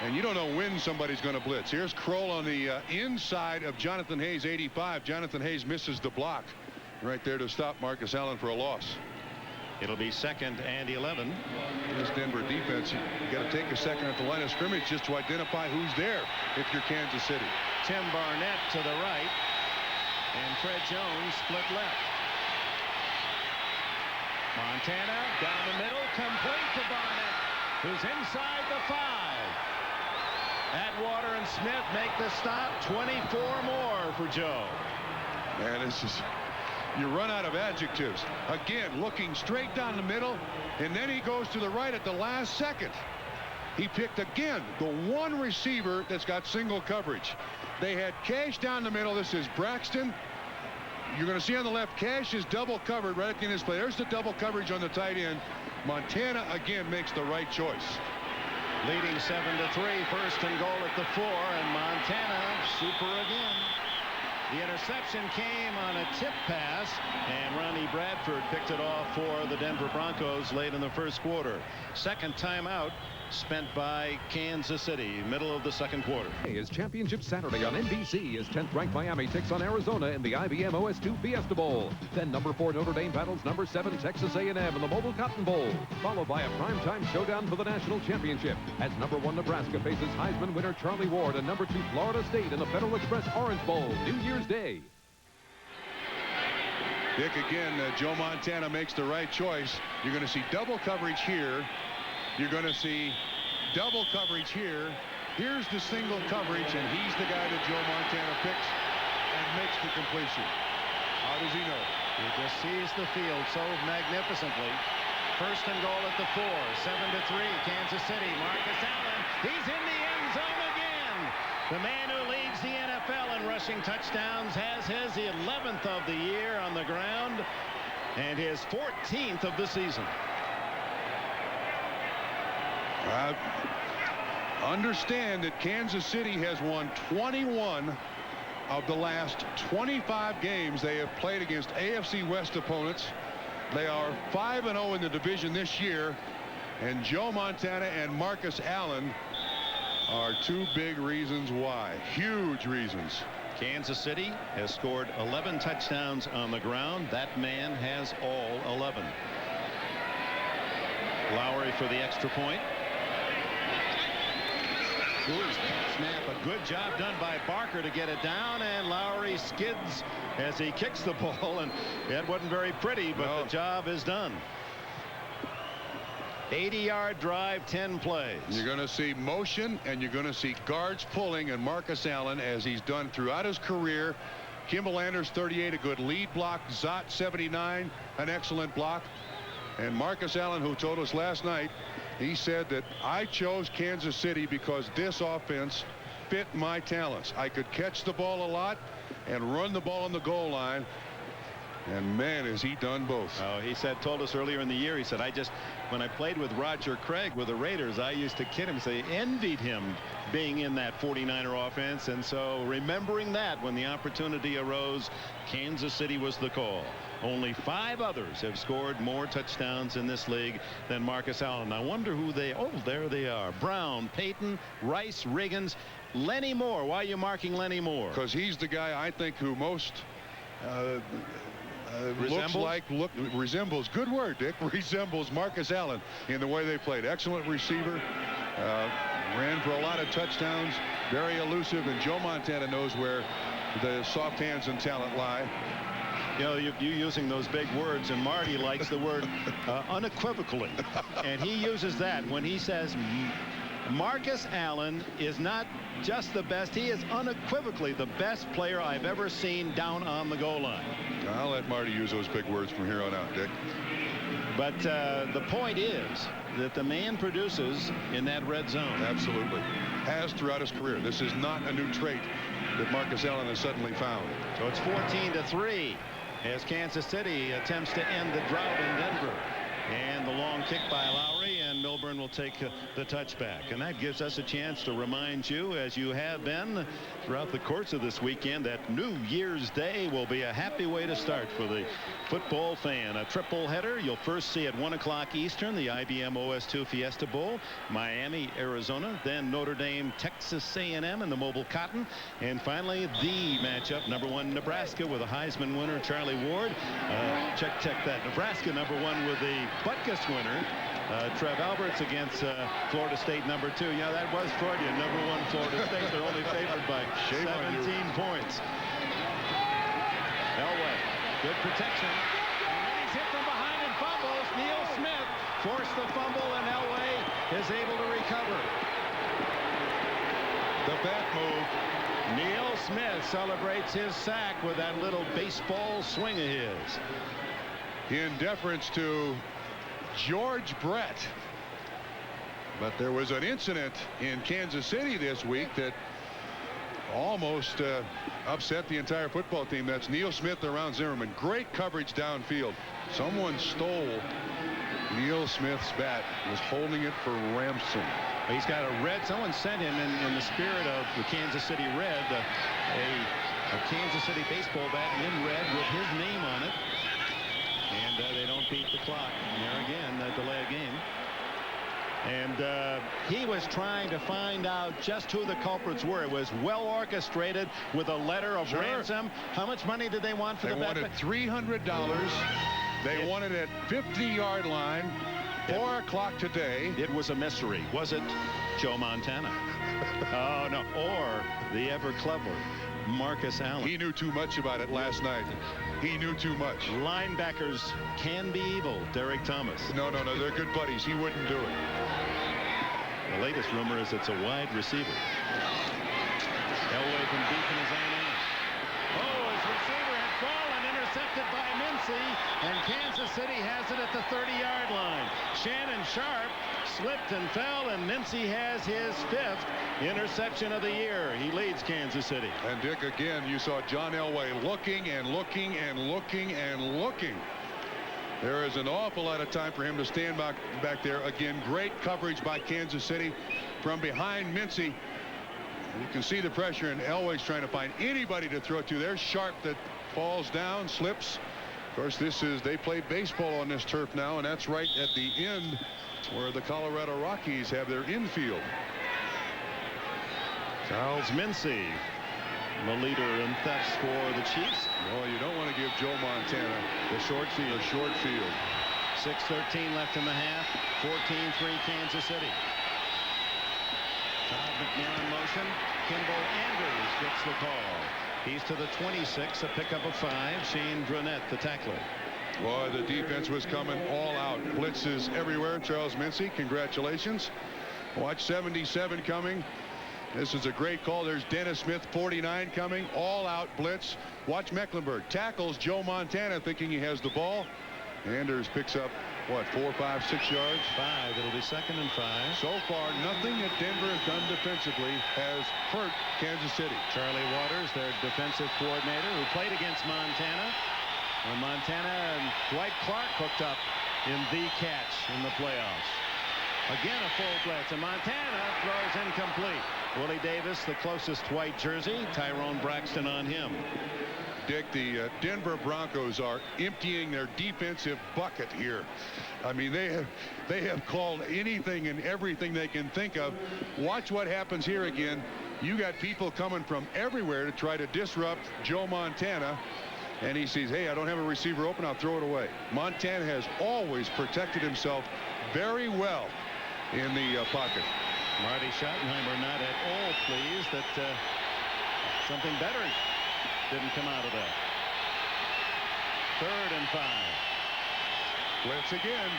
and you don't know when somebody's going to blitz. Here's Kroll on the inside of Jonathan Hayes, 85. Jonathan Hayes misses the block right there to stop Marcus Allen for a loss. It'll be 2nd and 11. This Denver defense, you got to take a second at the line of scrimmage just to identify who's there if you're Kansas City. Tim Barnett to the right, and Fred Jones split left. Montana down the middle, complete to Barnett, who's inside the 5. Atwater and Smith make the stop. 24 more for Joe. Man, it's just, you run out of adjectives. Again, looking straight down the middle, and then he goes to the right at the last second. He picked again the one receiver that's got single coverage. They had Cash down the middle. This is Braxton. You're going to see on the left, Cash is double covered right at the end of this play. There's the double coverage on the tight end. Montana again makes the right choice. Leading 7-3, first and goal at the 4, and Montana super again. The interception came on a tip pass, and Ronnie Bradford picked it off for the Denver Broncos late in the first quarter. Second timeout spent by Kansas City, middle of the second quarter. Is Championship Saturday on NBC as 10th ranked Miami takes on Arizona in the IBM OS2 Fiesta Bowl. Then number 4 Notre Dame battles number 7 Texas A&M in the Mobile Cotton Bowl, followed by a primetime showdown for the national championship as number 1 Nebraska faces Heisman winner Charlie Ward and number 2 Florida State in the Federal Express Orange Bowl, New Year's Day. Dick, again, Joe Montana makes the right choice. You're going to see double coverage here. You're going to see double coverage here. Here's the single coverage, and he's the guy that Joe Montana picks and makes the completion. How does he know? He just sees the field so magnificently. First and goal at the 4, 7-3, Kansas City. Marcus Allen, he's in the end zone again. The man who leads the NFL in rushing touchdowns has his 11th of the year on the ground and his 14th of the season. Understand that Kansas City has won 21 of the last 25 games they have played against AFC West opponents. They are 5-0 in the division this year, and Joe Montana and Marcus Allen are 2 big reasons why. Huge reasons. Kansas City has scored 11 touchdowns on the ground. That man has all 11. Lowry for the extra point. Good snap, a good job done by Barker to get it down, and Lowry skids as he kicks the ball, and that wasn't very pretty, but the job is done. 80-yard drive, 10 plays. You're going to see motion, and you're going to see guards pulling, and Marcus Allen, as he's done throughout his career. Kimball Anders, 38, a good lead block. Zott, 79, an excellent block. And Marcus Allen, who told us last night, he said that I chose Kansas City because this offense fit my talents. I could catch the ball a lot and run the ball on the goal line. And man, has he done both. Oh, he told us earlier in the year, he said, when I played with Roger Craig with the Raiders, I used to kid him, say, envied him being in that 49er offense. And so remembering that when the opportunity arose, Kansas City was the call. Only 5 others have scored more touchdowns in this league than Marcus Allen. I wonder who there they are. Brown, Payton, Rice, Riggins, Lenny Moore. Why are you marking Lenny Moore? Because he's the guy I think who most resembles, good word, Dick, resembles Marcus Allen in the way they played. Excellent receiver, ran for a lot of touchdowns, very elusive, and Joe Montana knows where the soft hands and talent lie. You know, you using those big words, and Marty likes the word unequivocally, and he uses that when he says Marcus Allen is not just the best, he is unequivocally the best player I've ever seen down on the goal line. I'll let Marty use those big words from here on out, Dick. But the point is that the man produces in that red zone. Absolutely. Has throughout his career. This is not a new trait that Marcus Allen has suddenly found. So it's 14-3 as Kansas City attempts to end the drought in Denver. And the long kick by Lowry, and Milburn will take the touchback. And that gives us a chance to remind you, as you have been throughout the course of this weekend, that New Year's Day will be a happy way to start for the football fan. A triple header. You'll first see at 1 o'clock Eastern the IBM OS2 Fiesta Bowl, Miami, Arizona, then Notre Dame, Texas A&M in the Mobile Cotton, and finally the matchup, number 1 Nebraska with a Heisman winner Charlie Ward. Check that. Nebraska number 1 with the Butkus winner Trev Alberts against Florida State number 2. Yeah, that was Freudian. Number 1 Florida State. They're only favored by 17 points. Elway, good protection. And then he's hit from behind and fumbles. Neil Smith forced the fumble, and Elway is able to recover. that move. Neil Smith celebrates his sack with that little baseball swing of his. In deference to George Brett. But there was an incident in Kansas City this week that almost upset the entire football team. That's Neil Smith around Zimmerman. Great coverage downfield. Someone stole Neil Smith's bat, was holding it for ransom. He's got a red. Someone sent him in the spirit of the Kansas City Red, a Kansas City baseball bat in red with his name on it. And they don't beat the clock. And there again, delay a game. And he was trying to find out just who the culprits were. It was well orchestrated with a letter of ransom. How much money did they want for the bet? They wanted $300. They wanted it at 50-yard line. 4 o'clock today. It was a mystery. Was it Joe Montana? Oh, no. Or the ever clever Marcus Allen. He knew too much about it last night. He knew too much. Linebackers can be evil. Derek Thomas. No. They're good buddies. He wouldn't do it. The latest rumor is it's a wide receiver. Elway from deep in his own end. Oh, his receiver had fallen, intercepted by Mincy, and Kansas City has it at the 30-yard line. Shannon Sharp slipped and fell, and Mincy has his 5th interception of the year. He leads Kansas City. And Dick, again, you saw John Elway looking and looking and looking and looking. There is an awful lot of time for him to stand back there. Again, great coverage by Kansas City from behind Mincy. You can see the pressure, and Elway's trying to find anybody to throw to. There's Sharp that falls down, slips. Of course, they play baseball on this turf now, and that's right at the end where the Colorado Rockies have their infield. Charles Mincy, the leader in thefts for the Chiefs. Well, you don't want to give Joe Montana the short field. 6:13 left in the half. 14-3 Kansas City. Todd McNair in motion. Kimball Andrews gets the call. He's to the 26, a pickup of 5. Shane Brunette, the tackler. Boy, the defense was coming all out. Blitzes everywhere. Charles Mincy, congratulations. Watch 77 coming. This is a great call. There's Dennis Smith, 49 coming. All out blitz. Watch Mecklenburg. Tackles Joe Montana thinking he has the ball. Anders picks up, what, 4, 5, 6 yards? 5. It'll be 2nd and 5. So far, nothing that Denver has done defensively has hurt Kansas City. Charlie Waters, their defensive coordinator, who played against Montana. When Montana and Dwight Clark hooked up in the catch in the playoffs. Again, a full blitz, and Montana throws incomplete. Willie Davis, the closest white jersey. Tyrone Braxton on him. Dick, the Denver Broncos are emptying their defensive bucket here. I mean, they have called anything and everything they can think of. Watch what happens here again. You got people coming from everywhere to try to disrupt Joe Montana. And he sees, hey, I don't have a receiver open, I'll throw it away. Montana has always protected himself very well in the pocket. Marty Schottenheimer not at all pleased that something better didn't come out of that. 3rd and 5. Blitz again.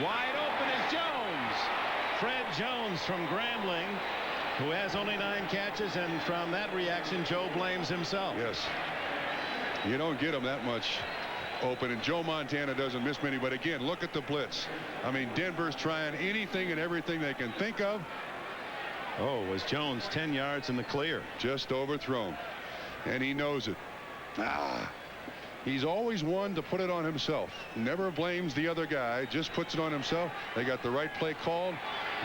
Wide open is Jones. Fred Jones from Grambling, who has only 9 catches, and from that reaction, Joe blames himself. Yes. You don't get him that much open, and Joe Montana doesn't miss many. But again, look at the blitz. I mean, Denver's trying anything and everything they can think of. Oh, was Jones 10 yards in the clear? Just overthrown, and he knows it. He's always one to put it on himself. Never blames the other guy, just puts it on himself. They got the right play called.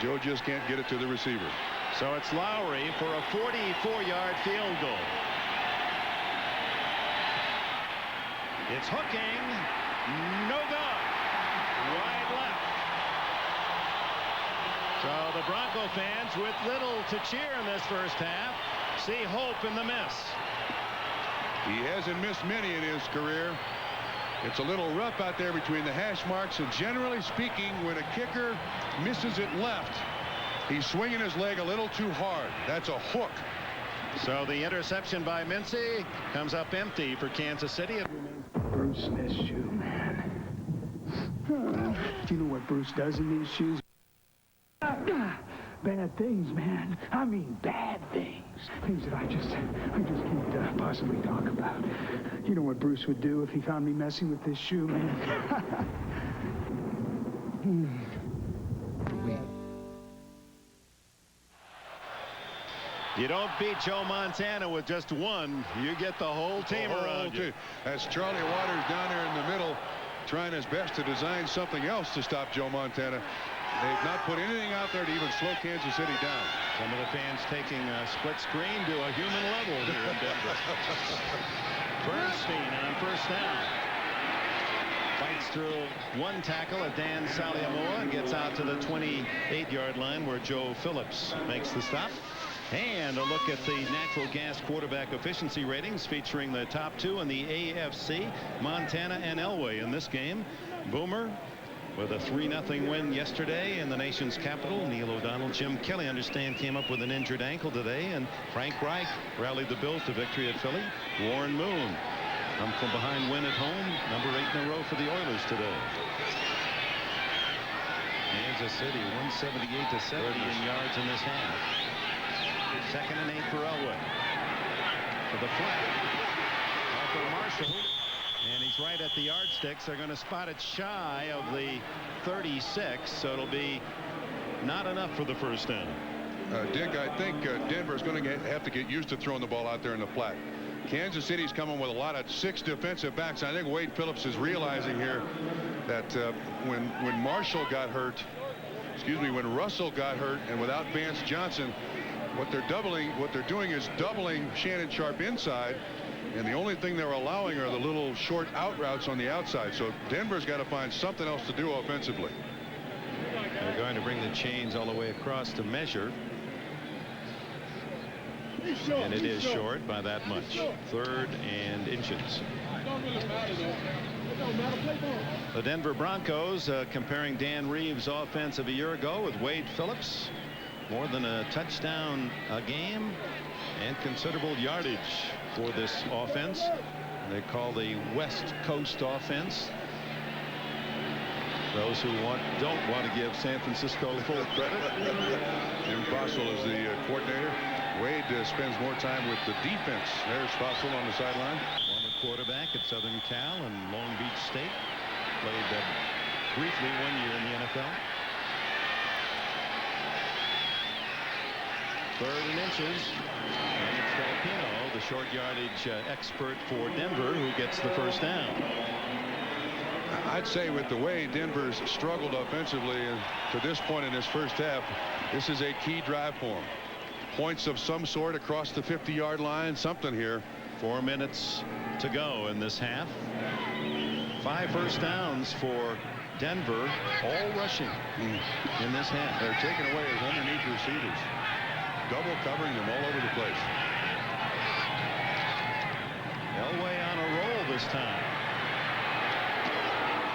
Joe just can't get it to the receiver. So it's Lowry for a 44-yard field goal. It's hooking. No good. Wide left. So the Bronco fans, with little to cheer in this first half, see hope in the miss. He hasn't missed many in his career. It's a little rough out there between the hash marks, and generally speaking, when a kicker misses it left, he's swinging his leg a little too hard. That's a hook. So the interception by Mincy comes up empty for Kansas City. Bruce missed you, man. Do you know what Bruce does in these shoes? Bad things, man. I mean bad things. Things that I just can't possibly talk about. You know what Bruce would do if he found me messing with this shoe, man. You don't beat Joe Montana with just one. You get the whole team around you. As Charlie Waters down there in the middle, trying his best to design something else to stop Joe Montana. They've not put anything out there to even slow Kansas City down. Some of the fans taking a split screen to a human level here in Denver. Bernstein on first down. Fights through one tackle at Dan Saliamoa and gets out to the 28-yard line where Joe Phillips makes the stop. And a look at the natural gas quarterback efficiency ratings featuring the top two in the AFC, Montana and Elway in this game. Boomer with a 3-0 win yesterday in the nation's capital. Neil O'Donnell, Jim Kelly, understand, came up with an injured ankle today, and Frank Reich rallied the Bills to victory at Philly. Warren Moon, come from behind win at home, number 8 in a row for the Oilers today. Kansas City 178-70 in yards in this half. 2nd and 8 for Elway. To the flat. Arthur Marshall. And he's right at the yardsticks. They're going to spot it shy of the 36. So it'll be not enough for the first down. Dick, I think Denver's going to have to get used to throwing the ball out there in the flat. Kansas City's coming with a lot of 6 defensive backs. I think Wade Phillips is realizing here that when Marshall got hurt, when Russell got hurt, and without Vance Johnson, what they're doing is doubling Shannon Sharp inside, and the only thing they're allowing are the little short out routes on the outside. So Denver's got to find something else to do offensively. They're going to bring the chains all the way across to measure. And it is short by that much. 3rd and inches. The Denver Broncos comparing Dan Reeves' offense of a year ago with Wade Phillips. More than a touchdown a game and considerable yardage for this offense. They call the West Coast offense. Those who don't want to give San Francisco full credit. Jim Fossil is the coordinator. Wade spends more time with the defense. There's Fossil on the sideline. Former quarterback at Southern Cal and Long Beach State. Played briefly 1 year in the NFL. 3rd and inches. And it's Filipino, the short yardage expert for Denver, who gets the first down. I'd say with the way Denver's struggled offensively to this point in this first half, this is a key drive for them. Points of some sort across the 50-yard line, something here. 4 minutes to go in this half. 5 first downs for Denver, all rushing in this half. They're taking away his underneath receivers. Double covering them all over the place. Elway on a roll this time.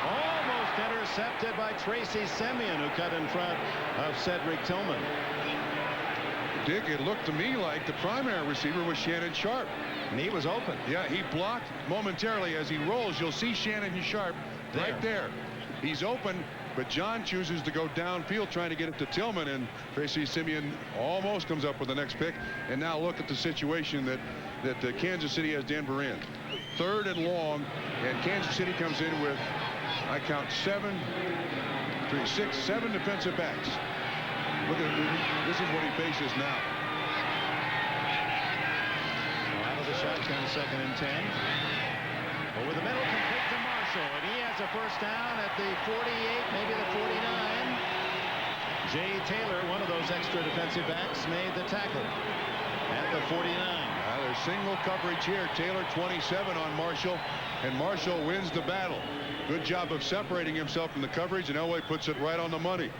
Almost intercepted by Tracy Simeon, who cut in front of Cedric Tillman. Dick, it looked to me like the primary receiver was Shannon Sharp. And he was open. Yeah, he blocked momentarily. As he rolls, you'll see Shannon Sharp right there. He's open, but John chooses to go downfield trying to get it to Tillman, and Tracy Simeon almost comes up with the next pick. And now look at the situation that Kansas City has Denver in. 3rd and long, and Kansas City comes in with, I count 7 defensive backs. Look at this is what he faces now. Out of the shotgun, 2nd and 10. Over the middle, complete to Marshall, and he has a first down at the 48, maybe the 49. Jay Taylor, one of those extra defensive backs, made the tackle at the 49. There's single coverage here. Taylor 27 on Marshall, and Marshall wins the battle. Good job of separating himself from the coverage, and Elway puts it right on the money.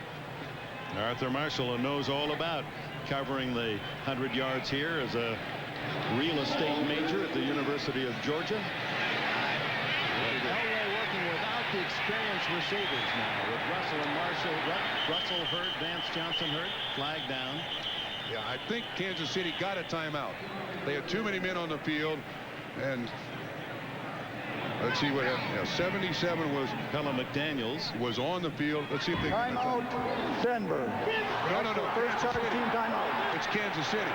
Arthur Marshall knows all about covering the 100 yards here as a real estate major at the University of Georgia. Elway working without the experienced receivers now with Russell and Marshall. Russell hurt, Vance Johnson hurt, flag down. Yeah, I think Kansas City got a timeout. They had too many men on the field, and Let's see what happened. Yeah, 77 was Pella McDaniels. was on the field. Let's see if they can. Timeout, Denver. No. First charge team timeout. It's Kansas City.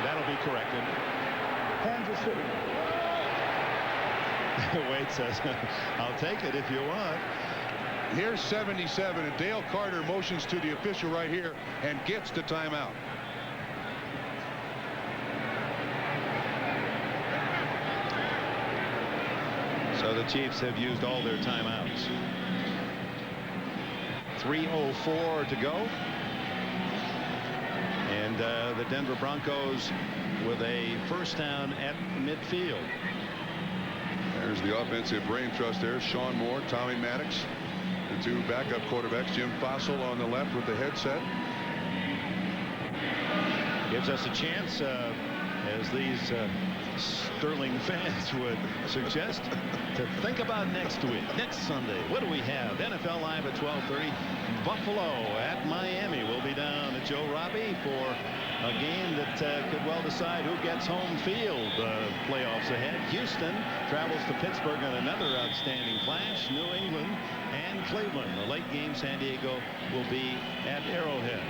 That'll be corrected. Kansas City. Wade says, I'll take it if you want. Here's 77, and Dale Carter motions to the official right here and gets the timeout. So the Chiefs have used all their timeouts. 3:04 to go. And the Denver Broncos with a first down at midfield. There's the offensive brain trust there. Sean Moore, Tommy Maddox, the two backup quarterbacks. Jim Fossil on the left with the headset. Gives us a chance, as these Sterling fans would suggest, to think about next week, next Sunday. What do we have? NFL Live at 12:30. Buffalo at Miami. We'll be down at Joe Robbie for a game that could well decide who gets home field. Playoffs ahead. Houston travels to Pittsburgh on another outstanding clash. New England and Cleveland. The late game, San Diego will be at Arrowhead.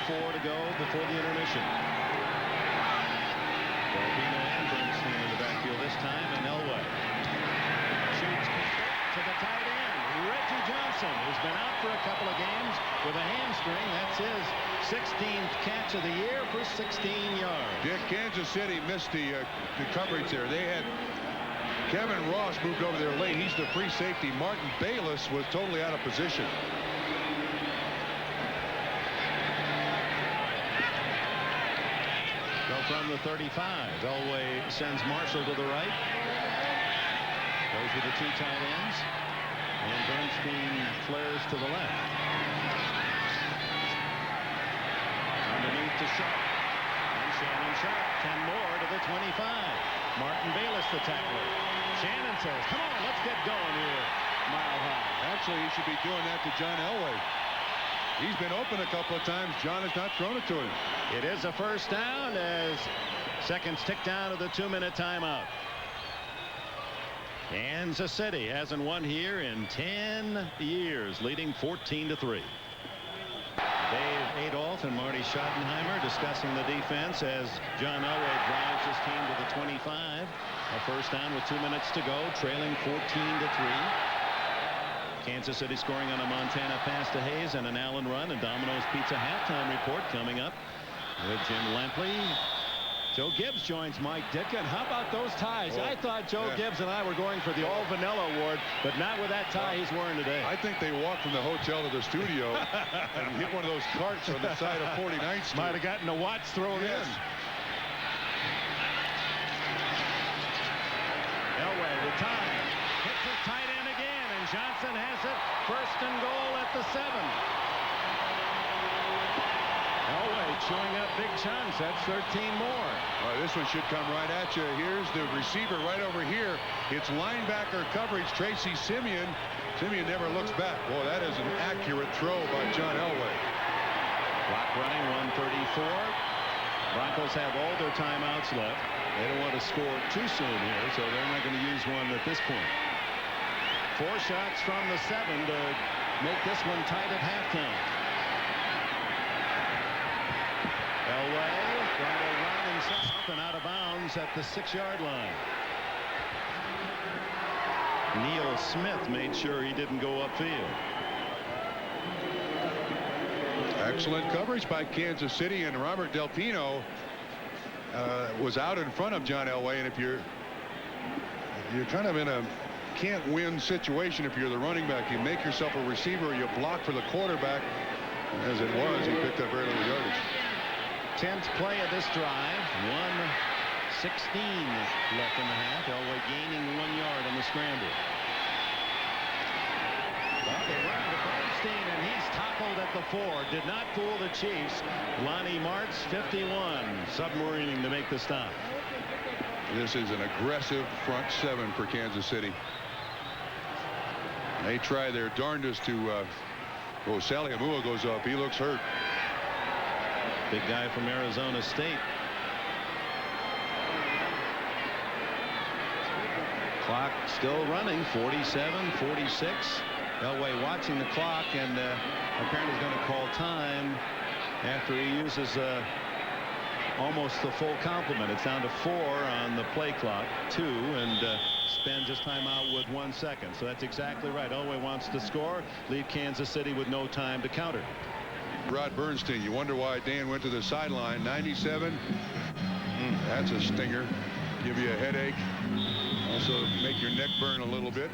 To go before the intermission. Delpino and Bernstein in the backfield this time, and Elway shoots to the tight end, Reggie Johnson, who's been out for a couple of games with a hamstring. That's his 16th catch of the year for 16 yards. Dick, Kansas City missed the coverage there. They had Kevin Ross moved over there late. He's the free safety. Martin Bayless was totally out of position. From the 35, Elway sends Marshall to the right. Those are the two tight ends, and Bernstein flares to the left. Underneath to Sharp, and Shannon Sharp, 10 more to the 25. Martin Bayless, the tackler. Shannon says, "Come on, let's get going here, Mile High." Actually, he should be doing that to John Elway. He's been open a couple of times. John has not thrown it to him. It is a first down as seconds tick down to the 2-minute timeout. Kansas City hasn't won here in 10 years, leading 14-3. Dave Adolph and Marty Schottenheimer discussing the defense as John Elway drives his team to the 25. A first down with 2 minutes to go, trailing 14-3. Kansas City scoring on a Montana pass to Hayes and an Allen run, and Domino's Pizza halftime report coming up with Jim Lampley. Joe Gibbs joins Mike Ditka. How about those ties? Oh, I thought Joe Gibbs and I were going for the all vanilla award, but not with that tie he's wearing today. I think they walked from the hotel to the studio and hit one of those carts on the side of 49th Street. Might have gotten a watch thrown in. Elway with time. Hits his tight end again, and Johnson has it. First and goal at the 7. Elway chewing up big chunks. That's 13 more. This one should come right at you. Here's the receiver right over here. It's linebacker coverage. Tracy Simeon. Simeon never looks back. Boy, that is an accurate throw by John Elway. Clock running, 1:34. Broncos have all their timeouts left. They don't want to score too soon here, so they're not going to use one at this point. 4 shots from the 7 to make this one tight at halftime. Elway got a run himself and out of bounds at the 6-yard line. Neil Smith made sure he didn't go upfield. Excellent coverage by Kansas City, and Robert Delpino was out in front of John Elway. And if you're kind of in a can't win situation if you're the running back, you make yourself a receiver, you block for the quarterback. As it was, he picked up very little yardage. 10th play of this drive, 1:16 left in the half. Elway gaining 1 yard on the scramble. Well, they run to Bernstein, and he's toppled at the 4. Did not fool the Chiefs. Lonnie Martz, 51, submarining to make the stop. This is an aggressive front 7 for Kansas City. They try their darndest to Sally Amua goes up. He looks hurt. Big guy from Arizona State. Clock still running. 47-46. Elway watching the clock and apparently is going to call time after he uses almost the full complement. It's down to 4 on the play clock, 2, and spends his timeout with 1 second. So that's exactly right. Elway wants to score, leave Kansas City with no time to counter. Rod Bernstein, you wonder why Dan went to the sideline. 97. That's a stinger. Give you a headache. Also make your neck burn a little bit.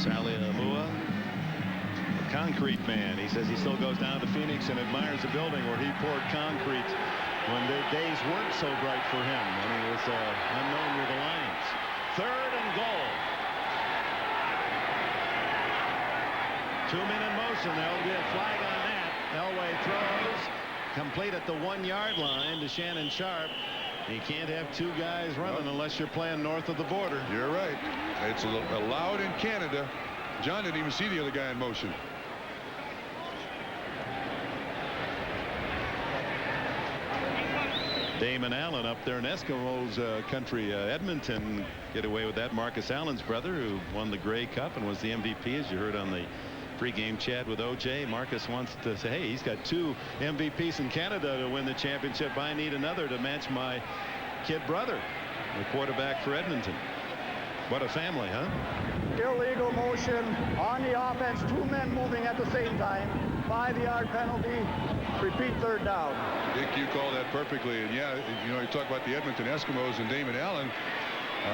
Sally Amua, a concrete man. He says he still goes down to Phoenix and admires the building where he poured concrete when the days weren't so bright for him when he was unknown with the Lions. 3rd and goal. 2 men in motion. There'll be a flag on that. Elway throws complete at the 1-yard line to Shannon Sharp. You can't have 2 guys running unless you're playing north of the border. You're right. It's allowed in Canada. John didn't even see the other guy in motion. Damon Allen up there in Eskimos country. Edmonton get away with that. Marcus Allen's brother, who won the Grey Cup and was the MVP, as you heard on the pregame chat with OJ. Marcus wants to say, hey, he's got 2 MVPs in Canada to win the championship. I need another to match my kid brother, the quarterback for Edmonton. What a family, huh? Illegal motion on the offense. 2 men moving at the same time. 5-yard penalty. Repeat 3rd down. Dick, you called that perfectly. And yeah, you know, you talk about the Edmonton Eskimos and Damon Allen.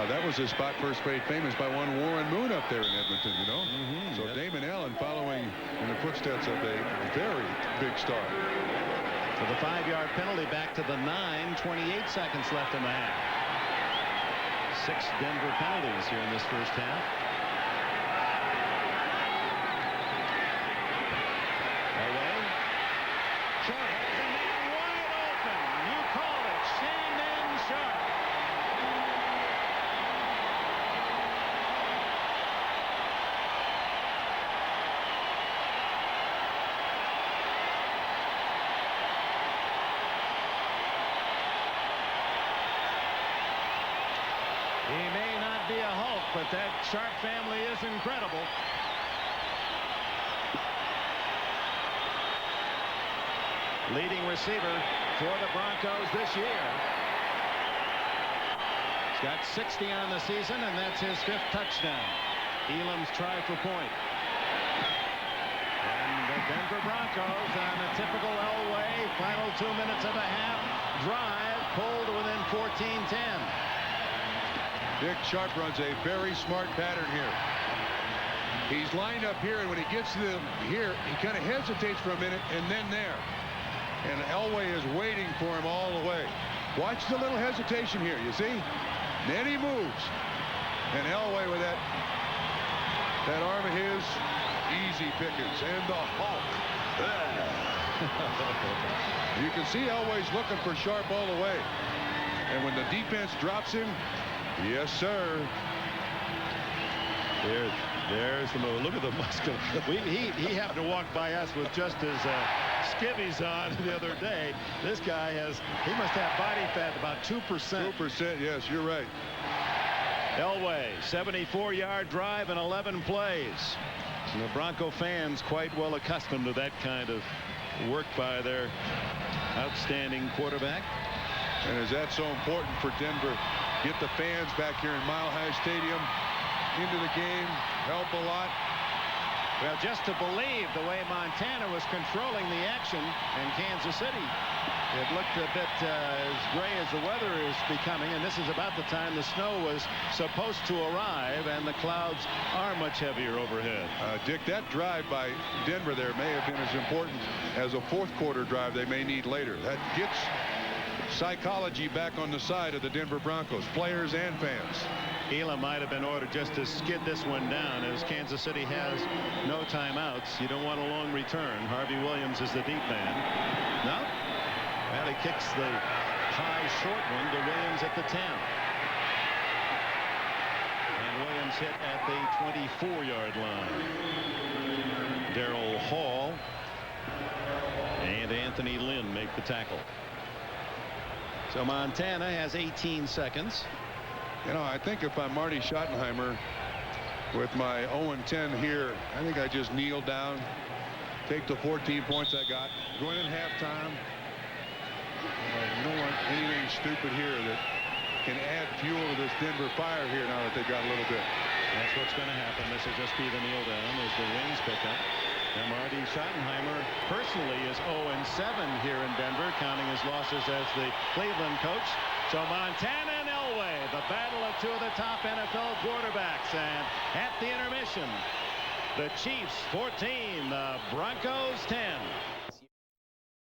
That was a spot first made famous by one Warren Moon up there in Edmonton, you know. So Damon Allen following in the footsteps of a very big star. So the 5-yard penalty back to the 9. 28 seconds left in the half. 6 Denver penalties here in this first half. Elway. Sharp has a man wide open. You called it. Shannon Sharp. He may not be a Hulk, but that Sharp family is incredible. Leading receiver for the Broncos this year. He's got 60 on the season, and that's his 5th touchdown. Elam's try for point. And the Denver Broncos on a typical Elway final 2 minutes of a half drive pulled within 14-10. Dick, Sharp runs a very smart pattern here. He's lined up here, and when he gets to here, he kind of hesitates for a minute, and then there. And Elway is waiting for him all the way. Watch the little hesitation here, you see? Then he moves. And Elway with that arm of his, easy pickings. And the Hulk. You can see Elway's looking for Sharp all the way. And when the defense drops him, yes, sir. There's the move. Look at the muscular. He happened to walk by us with just his skivvies on the other day. This guy he must have body fat about 2%. 2%, yes, you're right. Elway, 74-yard drive in 11 plays. And the Bronco fans quite well accustomed to that kind of work by their outstanding quarterback. And is that so important for Denver? Get the fans back here in Mile High Stadium into the game. Help a lot. Well, just to believe the way Montana was controlling the action in Kansas City, it looked a bit as gray as the weather is becoming, and this is about the time the snow was supposed to arrive, and the clouds are much heavier overhead. Dick, that drive by Denver there may have been as important as a 4th quarter drive they may need later. That gets psychology back on the side of the Denver Broncos, players and fans. Elam might have been ordered just to skid this one down, as Kansas City has no timeouts. You don't want a long return. Harvey Williams is the deep man. No. Well, he kicks the high short one to Williams at the 10. And Williams hit at the 24-yard line. Darrell Hall and Anthony Lynn make the tackle. So Montana has 18 seconds. You know, I think if I'm Marty Schottenheimer with my 0-10 here, I think I just kneel down, take the 14 points I got, go in at halftime. You don't want anything stupid here that can add fuel to this Denver fire here now that they got a little bit. That's what's going to happen. This will just be the kneel down as the winds pick up. And Marty Schottenheimer personally is 0-7 here in Denver, counting his losses as the Cleveland coach. So Montana and Elway, the battle of two of the top NFL quarterbacks. And at the intermission, the Chiefs 14, the Broncos 10.